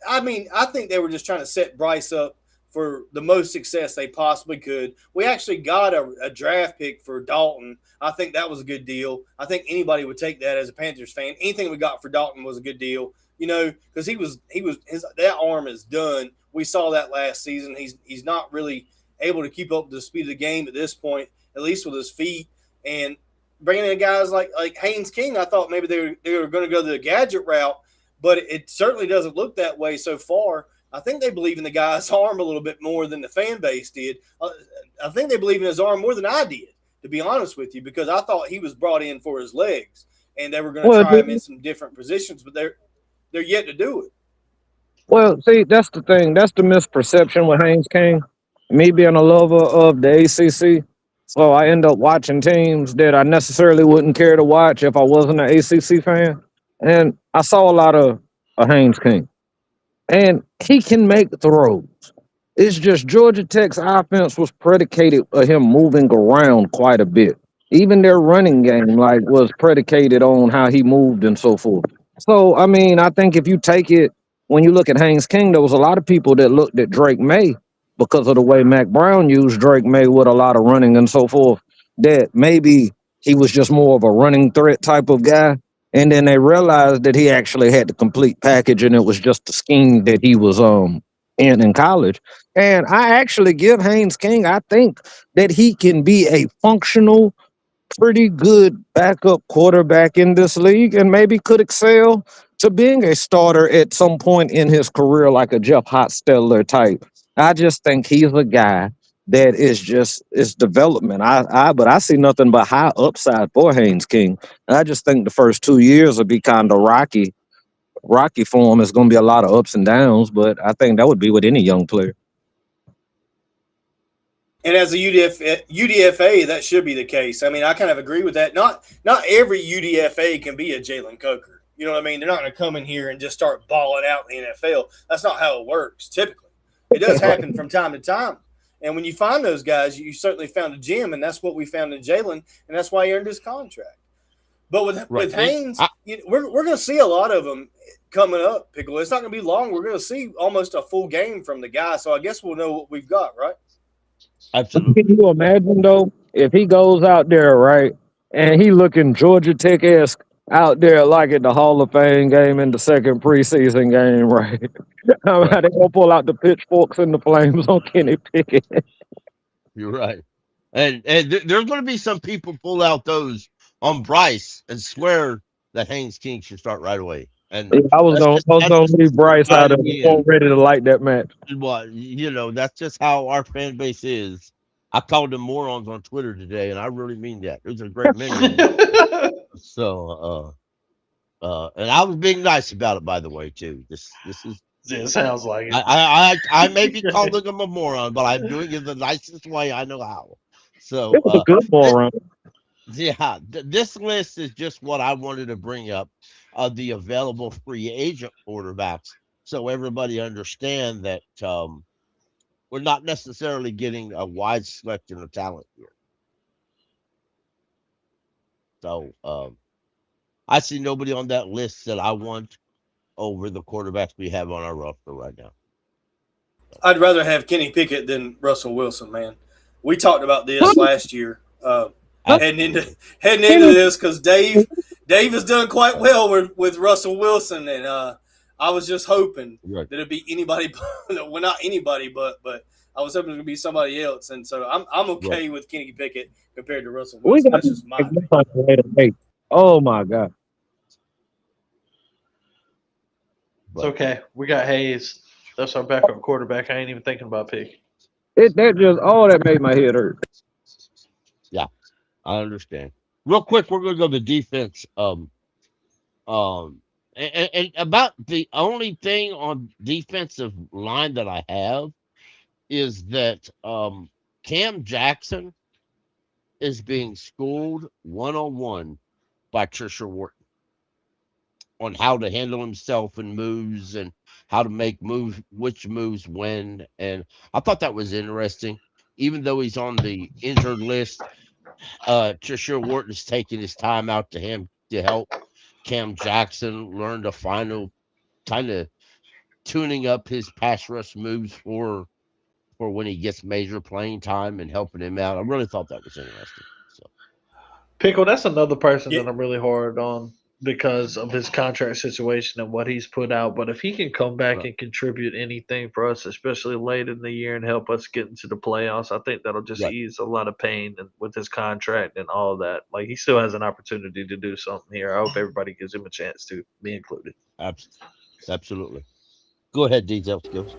I mean, I think they were just trying to set Bryce up for the most success they possibly could. We actually got a draft pick for Dalton. I think that was a good deal. I think anybody would take that as a Panthers fan. Anything we got for Dalton was a good deal, because that arm is done. We saw that last season. He's not really able to keep up with the speed of the game at this point, at least with his feet. And bringing in guys like Haynes King, I thought maybe they were going to go the gadget route. But it certainly doesn't look that way so far. I think they believe in the guy's arm a little bit more than the fan base did. I think they believe in his arm more than I did, to be honest with you, because I thought he was brought in for his legs, and they were going to try him in some different positions, but they're yet to do it. Well, see, that's the thing. That's the misperception with Haynes King. Me being a lover of the ACC, so I end up watching teams that I necessarily wouldn't care to watch if I wasn't an ACC fan. And I saw a lot of Haynes King. And he can make throws. It's just Georgia Tech's offense was predicated of him moving around quite a bit. Even their running game like was predicated on how he moved and so forth. So I mean, I think if you take it when you look at Haynes King, there was a lot of people that looked at Drake May because of the way Mac Brown used Drake May with a lot of running and so forth. That maybe he was just more of a running threat type of guy. And then they realized that he actually had the complete package and it was just the scheme that he was in college. And I actually give Haynes King, I think that he can be a functional pretty good backup quarterback in this league and maybe could excel to being a starter at some point in his career, like a Jeff Hostetler type. I just think he's a guy that is development. But I see nothing but high upside for Haynes King. And I just think the first 2 years will be kind of rocky. Rocky for him. It's going to be a lot of ups and downs, but I think that would be with any young player. And as a UDFA, that should be the case. I mean, I kind of agree with that. Not every UDFA can be a Jalen Coker. You know what I mean? They're not going to come in here and just start balling out in the NFL. That's not how it works, typically. It does happen from time to time. And when you find those guys, you certainly found a gem, and that's what we found in Jalen, and that's why he earned his contract. But with Haynes, we're going to see a lot of them coming up, Pickle. It's not going to be long. We're going to see almost a full game from the guy, so I guess we'll know what we've got, right? Absolutely. Can you imagine though if he goes out there right and he looking Georgia Tech-esque out there like at the Hall of Fame game in the second preseason game, right? How they gonna pull out the pitchforks and the flames on Kenny Pickett? You're right, and there's going to be some people pull out those on Bryce and swear that Haynes King should start right away. And yeah, I was gonna leave Bryce out of it, ready to light that match. Well, that's just how our fan base is. I called them morons on Twitter today, and I really mean that. There's a great many. So, and I was being nice about it, by the way, too. This is. It sounds like it. I may be calling him a moron, but I'm doing it the nicest way I know how. So, it was a good moron. Yeah, this list is just what I wanted to bring up of the available free agent quarterbacks, so everybody understand that we're not necessarily getting a wide selection of talent here. So I see nobody on that list that I want over the quarterbacks we have on our roster right now. I'd rather have Kenny Pickett than Russell Wilson, man. We talked about this last year. Heading into this because Dave has done quite well with Russell Wilson, and I was just hoping that it'd be anybody. Well, not anybody, but I was hoping it would be somebody else, and so I'm okay with Kenny Pickett compared to Russell Wilson. That's just my opinion. Oh my God! It's okay. We got Hayes. That's our backup quarterback. I ain't even thinking about picking. That made my head hurt. Yeah. I understand. Real quick, we're going to go to defense. And about the only thing on defensive line that I have is that Cam Jackson is being schooled one-on-one by Trisha Wharton on how to handle himself and moves and how to make moves, which moves when. And I thought that was interesting. Even though he's on the injured list, Trisha Wharton's taking his time out to him to help Cam Jackson learn the final kind of tuning up his pass rush moves for when he gets major playing time and helping him out. I really thought that was interesting. So, Pickle, that's another person that I'm really hard on because of his contract situation and what he's put out. But if he can come back and contribute anything for us, especially late in the year, and help us get into the playoffs, I think that'll just ease a lot of pain with his contract and all that. Like, he still has an opportunity to do something here. I hope everybody gives him a chance to be included. Absolutely. Go ahead, Detail Skills.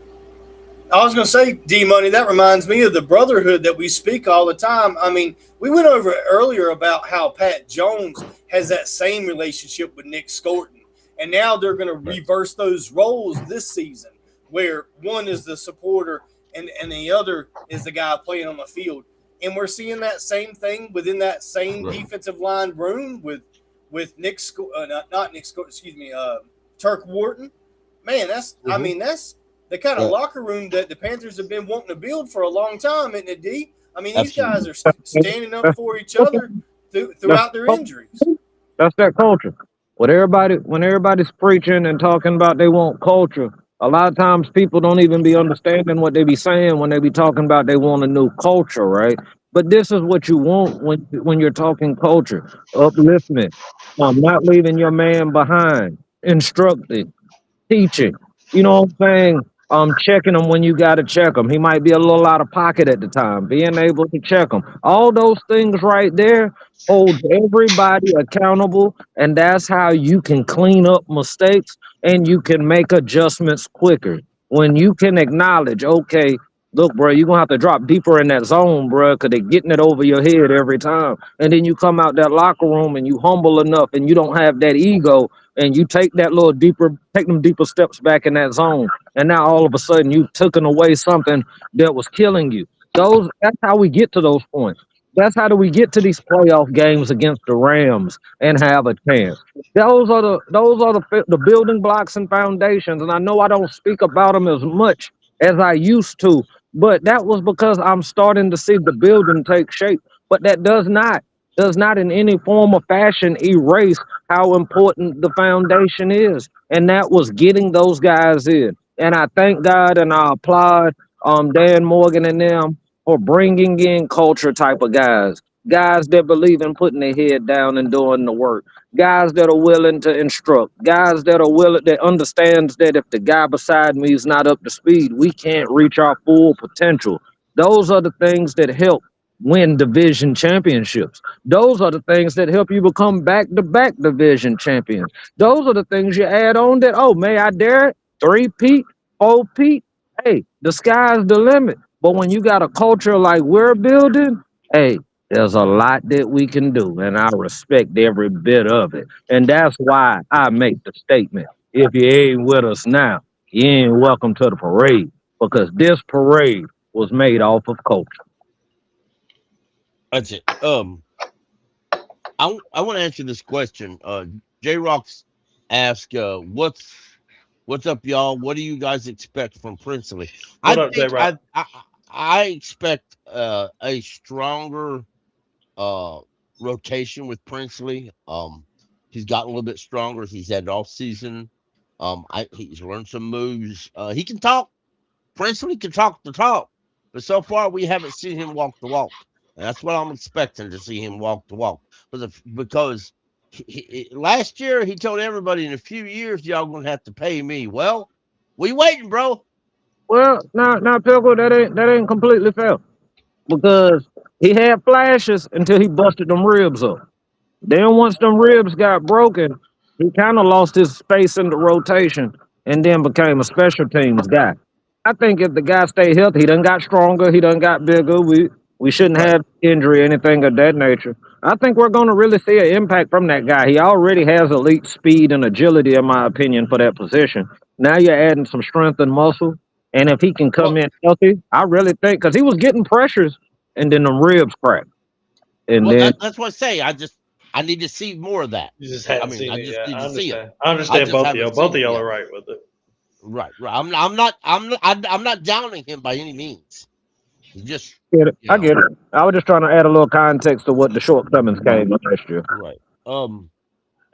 I was going to say, D-Money, that reminds me of the brotherhood that we speak all the time. I mean, we went over it earlier about how Pat Jones has that same relationship with Nick Scorton. And now they're going to reverse those roles this season, where one is the supporter and the other is the guy playing on the field. And we're seeing that same thing within that same defensive line room with Nick not Nick Scorton, Turk Wharton. Man, that's I mean, that's the kind of locker room that the Panthers have been wanting to build for a long time, isn't it, D? I mean, these guys are standing up for each other, throughout their injuries. That's that culture. When everybody's preaching and talking about they want culture, a lot of times people don't even be understanding what they be saying when they be talking about they want a new culture, right? But this is what you want when you're talking culture: upliftment, not leaving your man behind, instructing, teaching. You know what I'm saying? Checking him when you got to check him. He might be a little out of pocket at the time. Being able to check him. All those things right there hold everybody accountable, and that's how you can clean up mistakes and you can make adjustments quicker. When you can acknowledge, okay, look, bro, you're gonna have to drop deeper in that zone, bro, because they're getting it over your head every time. And then you come out that locker room and you humble enough and you don't have that ego and you take them deeper steps back in that zone. And now all of a sudden you've taken away something that was killing you. That's how we get to those points. That's how do we get to these playoff games against the Rams and have a chance. Those are the building blocks and foundations. And I know I don't speak about them as much as I used to, but that was because I'm starting to see the building take shape. But that does not in any form or fashion erase how important the foundation is. And that was getting those guys in. And I thank God and I applaud Dan Morgan and them for bringing in culture type of guys that believe in putting their head down and doing the work, guys that are willing to instruct, guys that understands that if the guy beside me is not up to speed, we can't reach our full potential. Those are the things that help win division championships. Those are the things that help you become back-to-back division champions. Those are the things you add on that, oh, may I dare it? 3-peat, 4-peat, hey, the sky's the limit. But when you got a culture like we're building, hey, there's a lot that we can do, and I respect every bit of it. And that's why I make the statement, if you ain't with us now, you ain't welcome to the parade, because this parade was made off of culture. That's it. I want to answer this question. J Rock's asked, what's up, y'all? What do you guys expect from Princely? What up, J Rock? I expect a stronger rotation with Princely. He's gotten a little bit stronger. He's had off season. He's learned some moves. He can talk. Princely can talk the talk, but so far we haven't seen him walk the walk. And that's what I'm expecting to see him walk the walk. Because last year he told everybody in a few years y'all gonna have to pay me. Well, we waiting, bro. Well, now, Pickle, that ain't completely fair, because he had flashes until he busted them ribs up. Then once them ribs got broken, he kind of lost his space in the rotation and then became a special teams guy. I think if the guy stayed healthy, he done got stronger, he done got bigger. We shouldn't have injury or anything of that nature. I think we're going to really see an impact from that guy. He already has elite speed and agility, in my opinion, for that position. Now you're adding some strength and muscle. And if he can come in healthy, I really think, because he was getting pressures and then the ribs cracked. And that's what I say. I need to see more of that. You just haven't seen it yet. I understand both of y'all. Both of y'all are right with it. Right. I'm not downing him by any means. Just I get it. I was just trying to add a little context to what the shortcomings came last year. Right.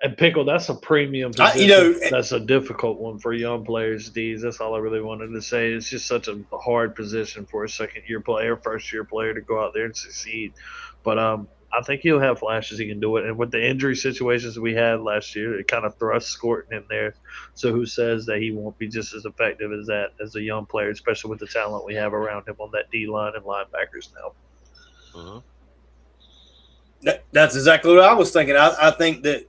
And Pickle, that's a premium position. That's a difficult one for young players, D's. That's all I really wanted to say. It's just such a hard position for a second-year player, first-year player to go out there and succeed. But I think he'll have flashes. He can do it. And with the injury situations we had last year, it kind of thrust Scorton in there. So who says that he won't be just as effective as that as a young player, especially with the talent we have around him on that D-line and linebackers now. That's exactly what I was thinking. I think that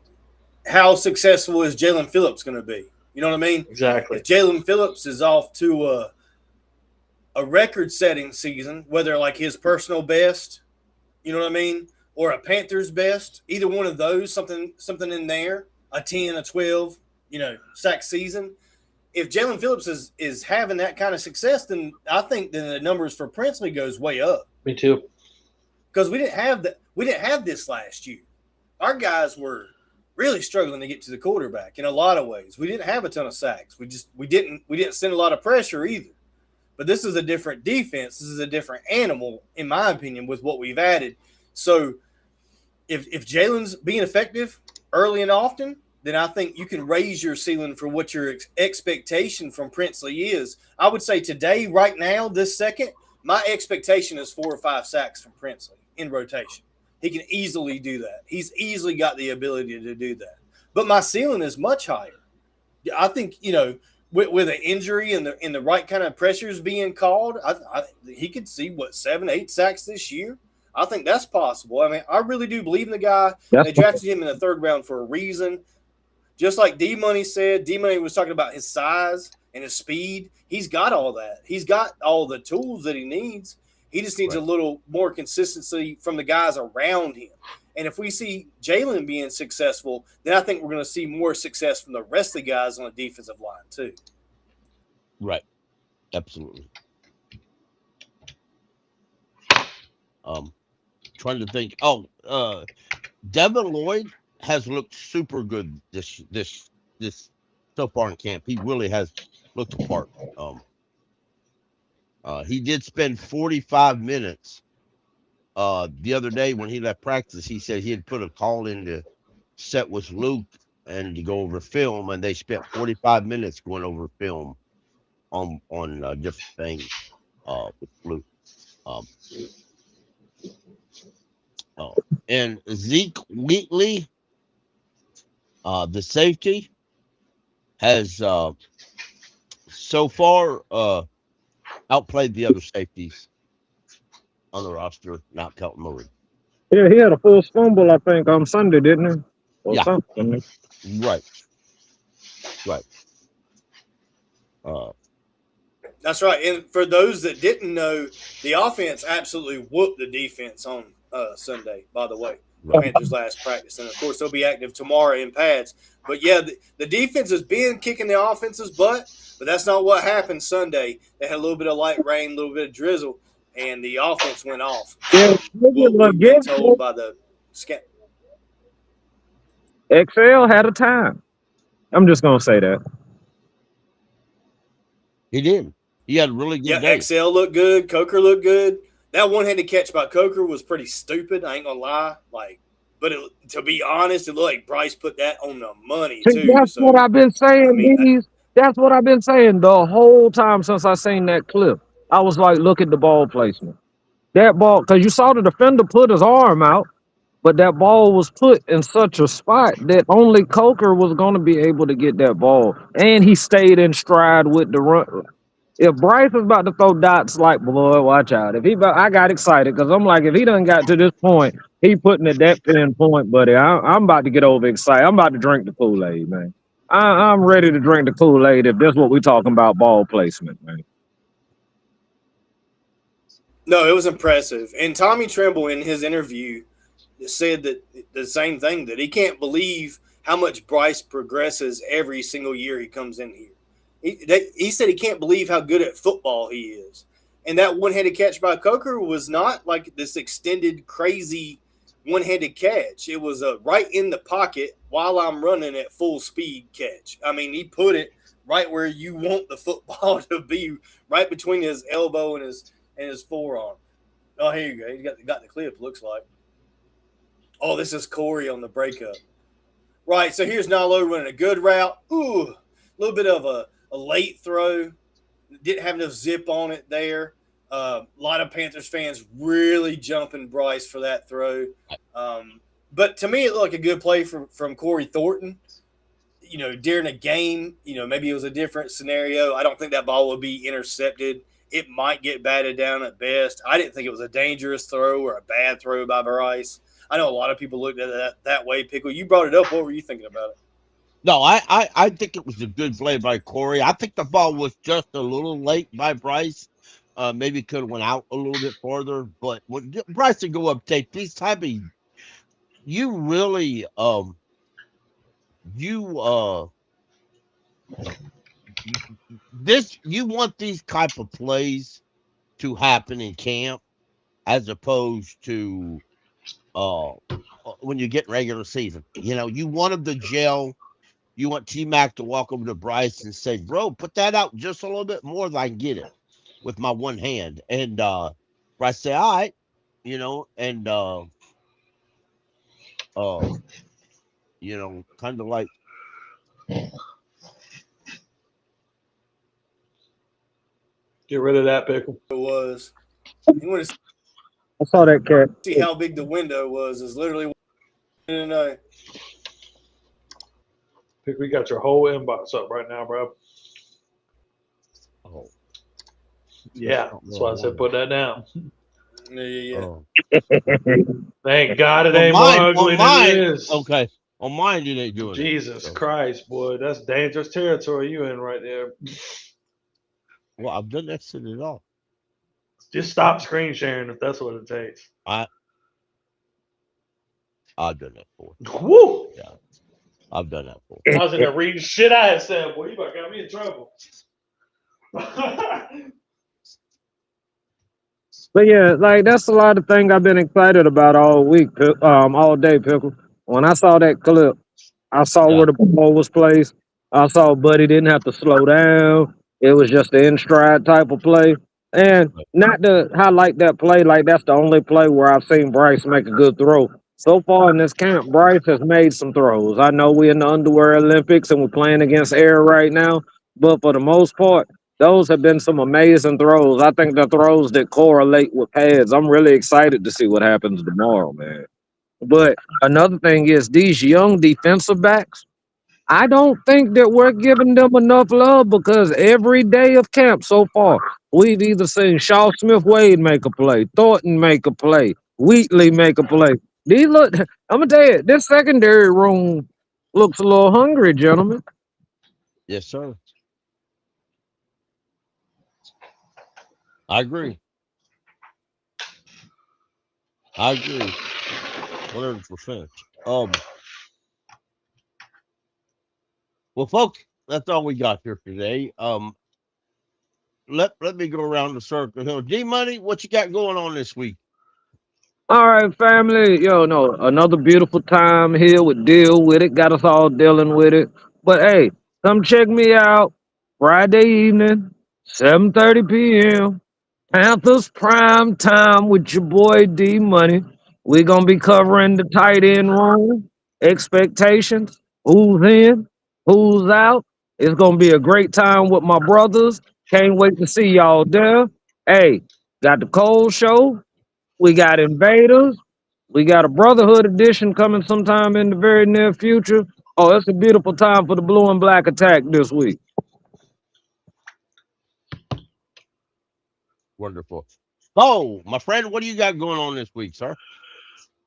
how successful is Jalen Phillips going to be? You know what I mean? Exactly. If Jalen Phillips is off to a record-setting season, whether like his personal best, you know what I mean, or a Panthers best, either one of those, something in there, a 10, a 12, sack season. If Jalen Phillips is having that kind of success, then I think then the numbers for Princely goes way up. Me too. Because we didn't have this last year. Our guys were really struggling to get to the quarterback in a lot of ways. We didn't have a ton of sacks. We didn't send a lot of pressure either. But this is a different defense. This is a different animal, in my opinion, with what we've added. So if Jalen's being effective early and often, then I think you can raise your ceiling for what your expectation from Princely is. I would say today, right now, this second, my expectation is 4 or 5 sacks from Princely in rotation. He can easily do that. He's easily got the ability to do that. But my ceiling is much higher. I think, with an injury and the right kind of pressures being called, he could see 7, 8 sacks this year. I think that's possible. I mean, I really do believe in the guy. They drafted him in the 3rd round for a reason. Just like D-Money said, D-Money was talking about his size and his speed. He's got all that. He's got all the tools that he needs. He just needs a little more consistency from the guys around him. And if we see Jalen being successful, then I think we're going to see more success from the rest of the guys on the defensive line too. Right. Absolutely. Trying to think. Devin Lloyd has looked super good this so far in camp. He really has looked apart. He did spend 45 minutes the other day when he left practice. He said he had put a call in to set with Luke and to go over film, and they spent 45 minutes going over film on different things with Luke. And Zeke Wheatley, the safety, has so far outplayed the other safeties on the roster, not counting Murray. Yeah, he had a full fumble, I think, on Sunday, didn't he? Or something. Right. That's right. And for those that didn't know, the offense absolutely whooped the defense on Sunday, by the way. Panthers last practice. And, of course, they'll be active tomorrow in pads. But, yeah, the defense has been kicking the offense's butt, but that's not what happened Sunday. They had a little bit of light rain, a little bit of drizzle, and the offense went off. Yeah, What we've been told by the scout. XL had a time. I'm just going to say that. He did. He had a really good day. XL looked good. Coker looked good. That one-handed catch by Coker was pretty stupid. I ain't gonna lie. But to be honest, it looked like Bryce put that on the money too. That's what I've been saying. That's what I've been saying the whole time since I seen that clip. I was like, look at the ball placement. That ball, because you saw the defender put his arm out, but that ball was put in such a spot that only Coker was going to be able to get that ball, and he stayed in stride with the run. If Bryce is about to throw dots, like, boy, watch out. I got excited because I'm like, if he done got to this point, he putting at that pinpoint, buddy. I'm about to get overexcited. I'm about to drink the Kool-Aid, man. I'm ready to drink the Kool-Aid if that's what we're talking about, ball placement, man. No, it was impressive. And Tommy Tremble in his interview said that the same thing, that he can't believe how much Bryce progresses every single year he comes in here. He said he can't believe how good at football he is. And that one-handed catch by Coker was not like this extended, crazy one-handed catch. It was a right in the pocket while I'm running at full speed catch. I mean, he put it right where you want the football to be, right between his elbow and his forearm. Oh, here you go. He got the clip, looks like. Oh, this is Corey on the breakup. Right, so here's Nalo running a good route. Ooh, a little bit of a late throw. Didn't have enough zip on it there. A lot of Panthers fans really jumping Bryce for that throw. But to me, it looked like a good play from Corey Thornton. During a game, maybe it was a different scenario. I don't think that ball would be intercepted. It might get batted down at best. I didn't think it was a dangerous throw or a bad throw by Bryce. I know a lot of people looked at it that way. Pickle, you brought it up. What were you thinking about it? No, I think it was a good play by Corey. I think the ball was just a little late by Bryce. Maybe could have went out a little bit farther. But when Bryce to go up, take these type of, you really you want these type of plays to happen in camp as opposed to when you get regular season. You want them to gel. You want T-Mac to walk over to Bryce and say, bro, put that out just a little bit more than I can get it with my one hand. And Bryce say, all right, and kind of like Get rid of that pickle. It was. You want to I saw that cat. see how big the window was? Is literally. No. Pickle, you got your whole inbox up right now, bro. oh Yeah, that's why I said put that down. Yeah. oh. Thank God it On ain't more mine, ugly on mine, than it is. okay. On mine, it ain't doing it. Jesus So, Christ, boy, that's dangerous territory you in right there. well, I've done exited it off. Just stop screen sharing if that's what it takes. I've done that for. Woo! Yeah, I've done that for. I was in there reading shit I had said, boy, you about got me in trouble. But yeah, like that's a lot of things I've been excited about all week, all day, Pickle. When I saw that clip, I saw Yeah. where the ball was placed. I saw Buddy didn't have to slow down. It was just an in stride type of play. And not to highlight that play, like that's the only play where I've seen Bryce make a good throw. So far in this camp, Bryce has made some throws. I know we're in the underwear Olympics and we're playing against air right now, but for the most part, those have been some amazing throws. I think the throws that correlate with pads. I'm really excited to see what happens tomorrow, man. But another thing is these young defensive backs. I don't think that we're giving them enough love because every day of camp so far, we've either seen Shaw Smith Wade make a play, Thornton make a play, Wheatley make a play. These look, I'm gonna tell you, this secondary room looks a little hungry, gentlemen. Yes, sir. I agree. 100%. Well, folks, that's all we got here today. Let me go around the circle here. D Money, what you got going on this week? All right, family. Yo, no, another beautiful time here with Deal with it. Got us all dealing with it. But hey, come check me out Friday evening, 7:30 p.m. Panthers prime time with your boy D Money. We're gonna be covering the tight end room, expectations, who's in, who's out. It's gonna be a great time with my brothers. Can't wait to see y'all there. Hey, got the Cold Show. We got Invaders. We got a Brotherhood edition coming sometime in the very near future. Oh, it's a beautiful time for the Blue and Black attack this week. Wonderful. Oh, my friend, what do you got going on this week, sir?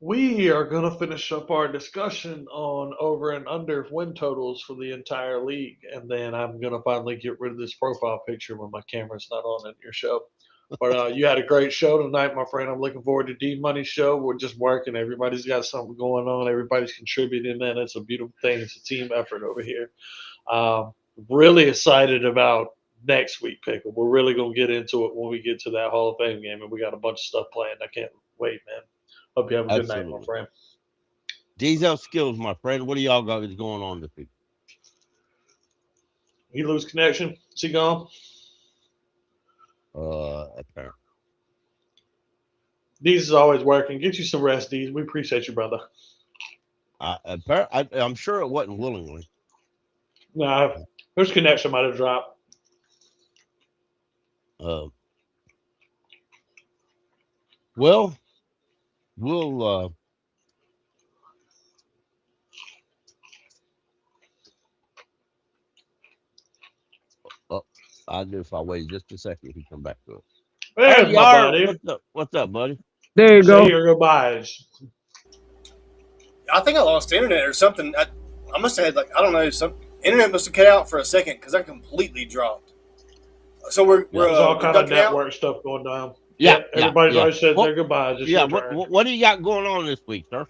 We are going to finish up our discussion on over and under win totals for the entire league. And then I'm going to finally get rid of this profile picture when my camera's not on at your show. But you had a great show tonight, my friend. I'm looking forward to D Money's show. We're just working. Everybody's got something going on. Everybody's contributing, man. It's a beautiful thing. It's a team effort over here. Really excited about next week, Pickle. We're really going to get into it when we get to that Hall of Fame game. And we got a bunch of stuff planned. I can't wait, man. Hope you have a good night, my friend. Diesel Skills, my friend. What do y'all got going on this week? He lose connection? Is he gone? Apparently. Deez is always working. Get you some rest, Deez. We appreciate you, brother. I'm sure it wasn't willingly. Nah, his connection might have dropped. Well, we'll I knew if I waited just a second, he'd come back to it. Hey, hey, my buddy. What's up, buddy? There you go. Say your goodbyes. I think I lost internet or something. I must have had I don't know, some internet must have cut out for a second because I completely dropped. So we're There's all kind of network out? Stuff going down. Yeah, everybody's always said well, their goodbyes. Yeah, what do you got going on this week, sir?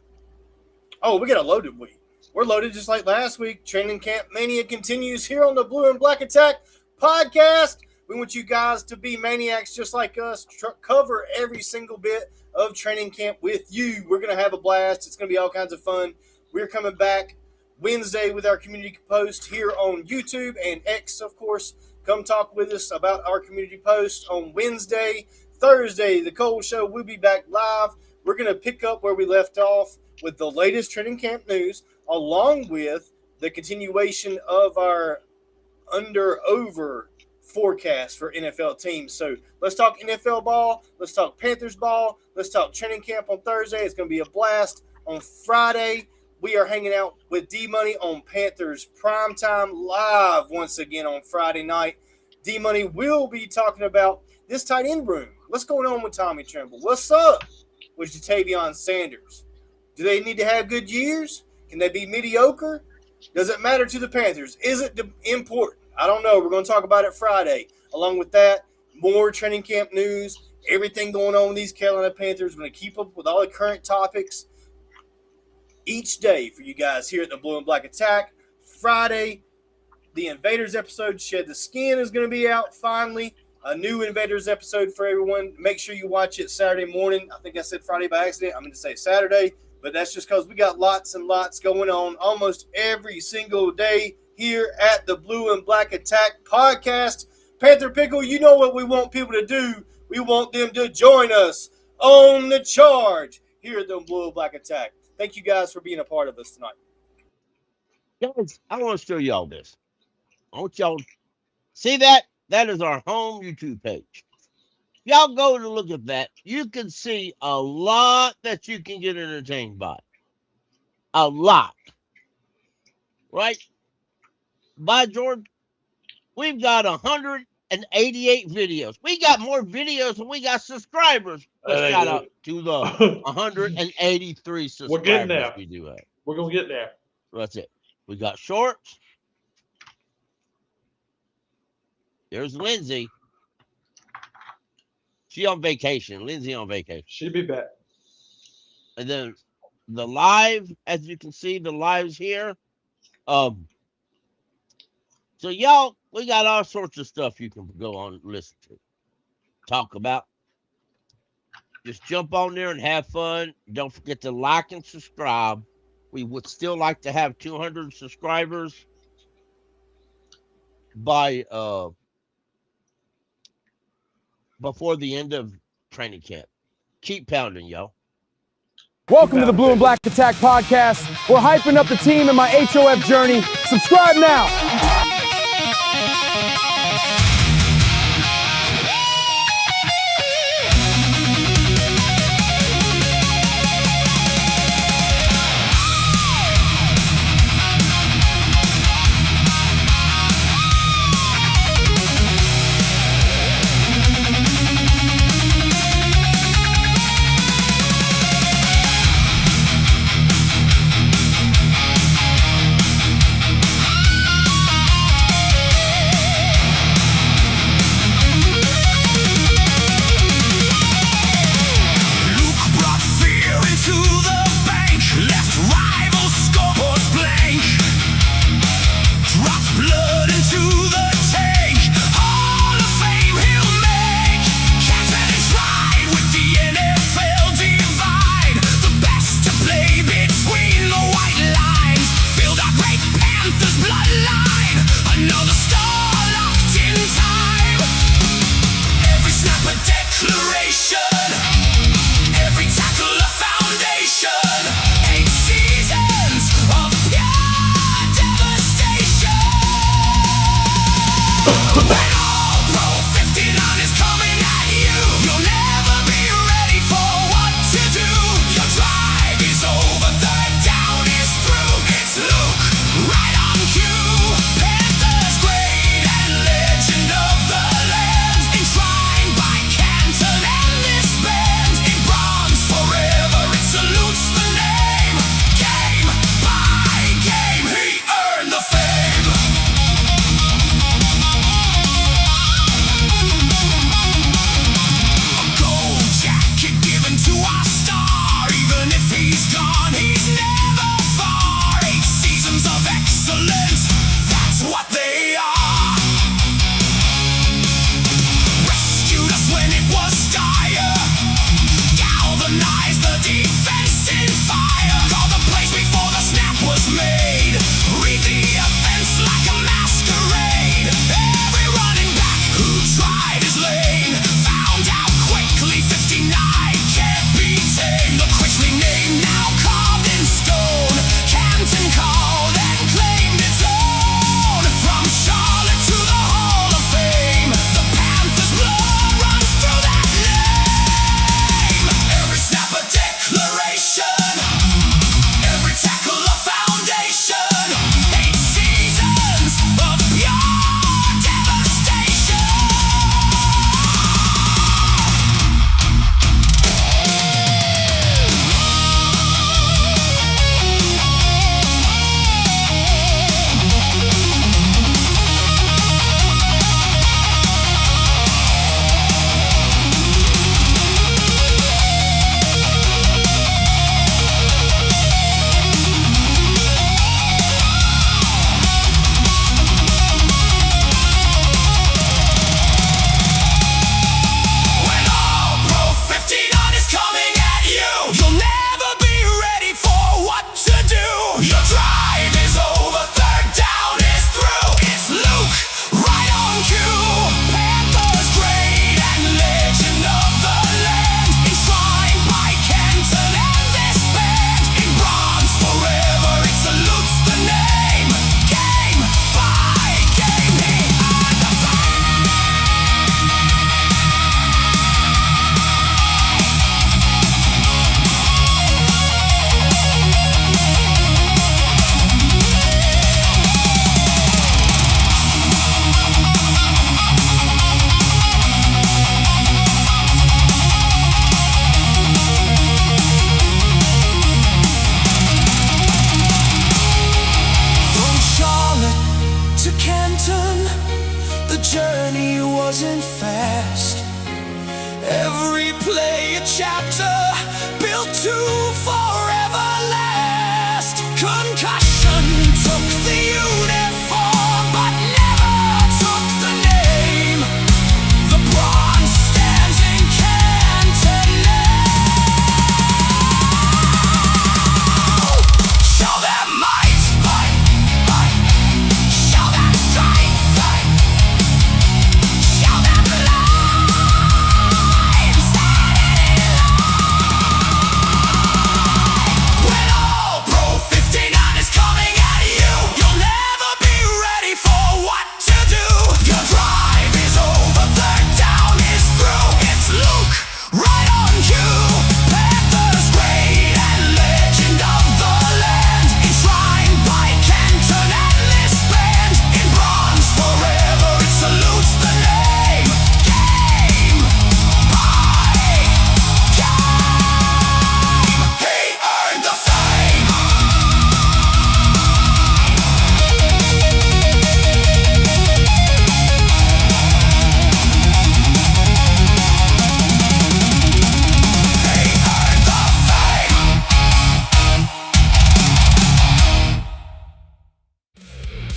Oh, we got a loaded week. We're loaded just like last week. Training Camp Mania continues here on the Blue and Black Attack podcast. We want you guys to be maniacs just like us, cover every single bit of training camp with you. We're going to have a blast. It's going to be all kinds of fun. We're coming back Wednesday with our community post here on YouTube and X, of course. Come talk with us about our community post on Wednesday. Thursday, the Cold Show will be back live. We're going to pick up where we left off with the latest training camp news, along with the continuation of our under-over forecast for NFL teams. So let's talk NFL ball. Let's talk Panthers ball. Let's talk training camp on Thursday. It's going to be a blast. On Friday, we are hanging out with D-Money on Panthers Primetime Live once again on Friday night. D-Money will be talking about this tight end room. What's going on with Tommy Tremble? What's up with Jatavion Sanders? Do they need to have good years? Can they be mediocre? Does it matter to the Panthers? Is it important? I don't know. We're going to talk about it Friday. Along with that, more training camp news, everything going on with these Carolina Panthers. We're going to keep up with all the current topics each day for you guys here at the Blue and Black Attack. Friday, the Invaders episode, Shed the Skin, is going to be out finally. A new Invaders episode for everyone. Make sure you watch it Saturday morning. I think I said Friday by accident. I'm going to say Saturday, but that's just because we got lots and lots going on almost every single day here at the Blue and Black Attack podcast. Panther Pickle, you know what we want people to do. We want them to join us on the charge here at the Blue and Black Attack. Thank you guys for being a part of us tonight. Guys, I want to show y'all this. I want y'all see that? That is our home YouTube page. Y'all go to look at that. You can see a lot that you can get entertained by. A lot. Right? By Jordan, we've got 188 videos. We got more videos than we got subscribers. Let's shout out to the 183 subscribers We're getting there. we do have. We're going to get there. That's it. We got shorts. There's Lindsay. She on vacation. Lindsay on vacation. She'll be back. And then the live, as you can see, the lives here. So y'all, we got all sorts of stuff you can go on and listen to. Talk about. Just jump on there and have fun. Don't forget to like and subscribe. We would still like to have 200 subscribers by before the end of training camp. Keep pounding, y'all. Welcome to the Blue and Black Attack podcast. We're hyping up the team in my HOF journey. Subscribe now.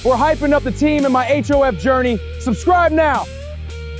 We're hyping up the team in my HOF journey. Subscribe now.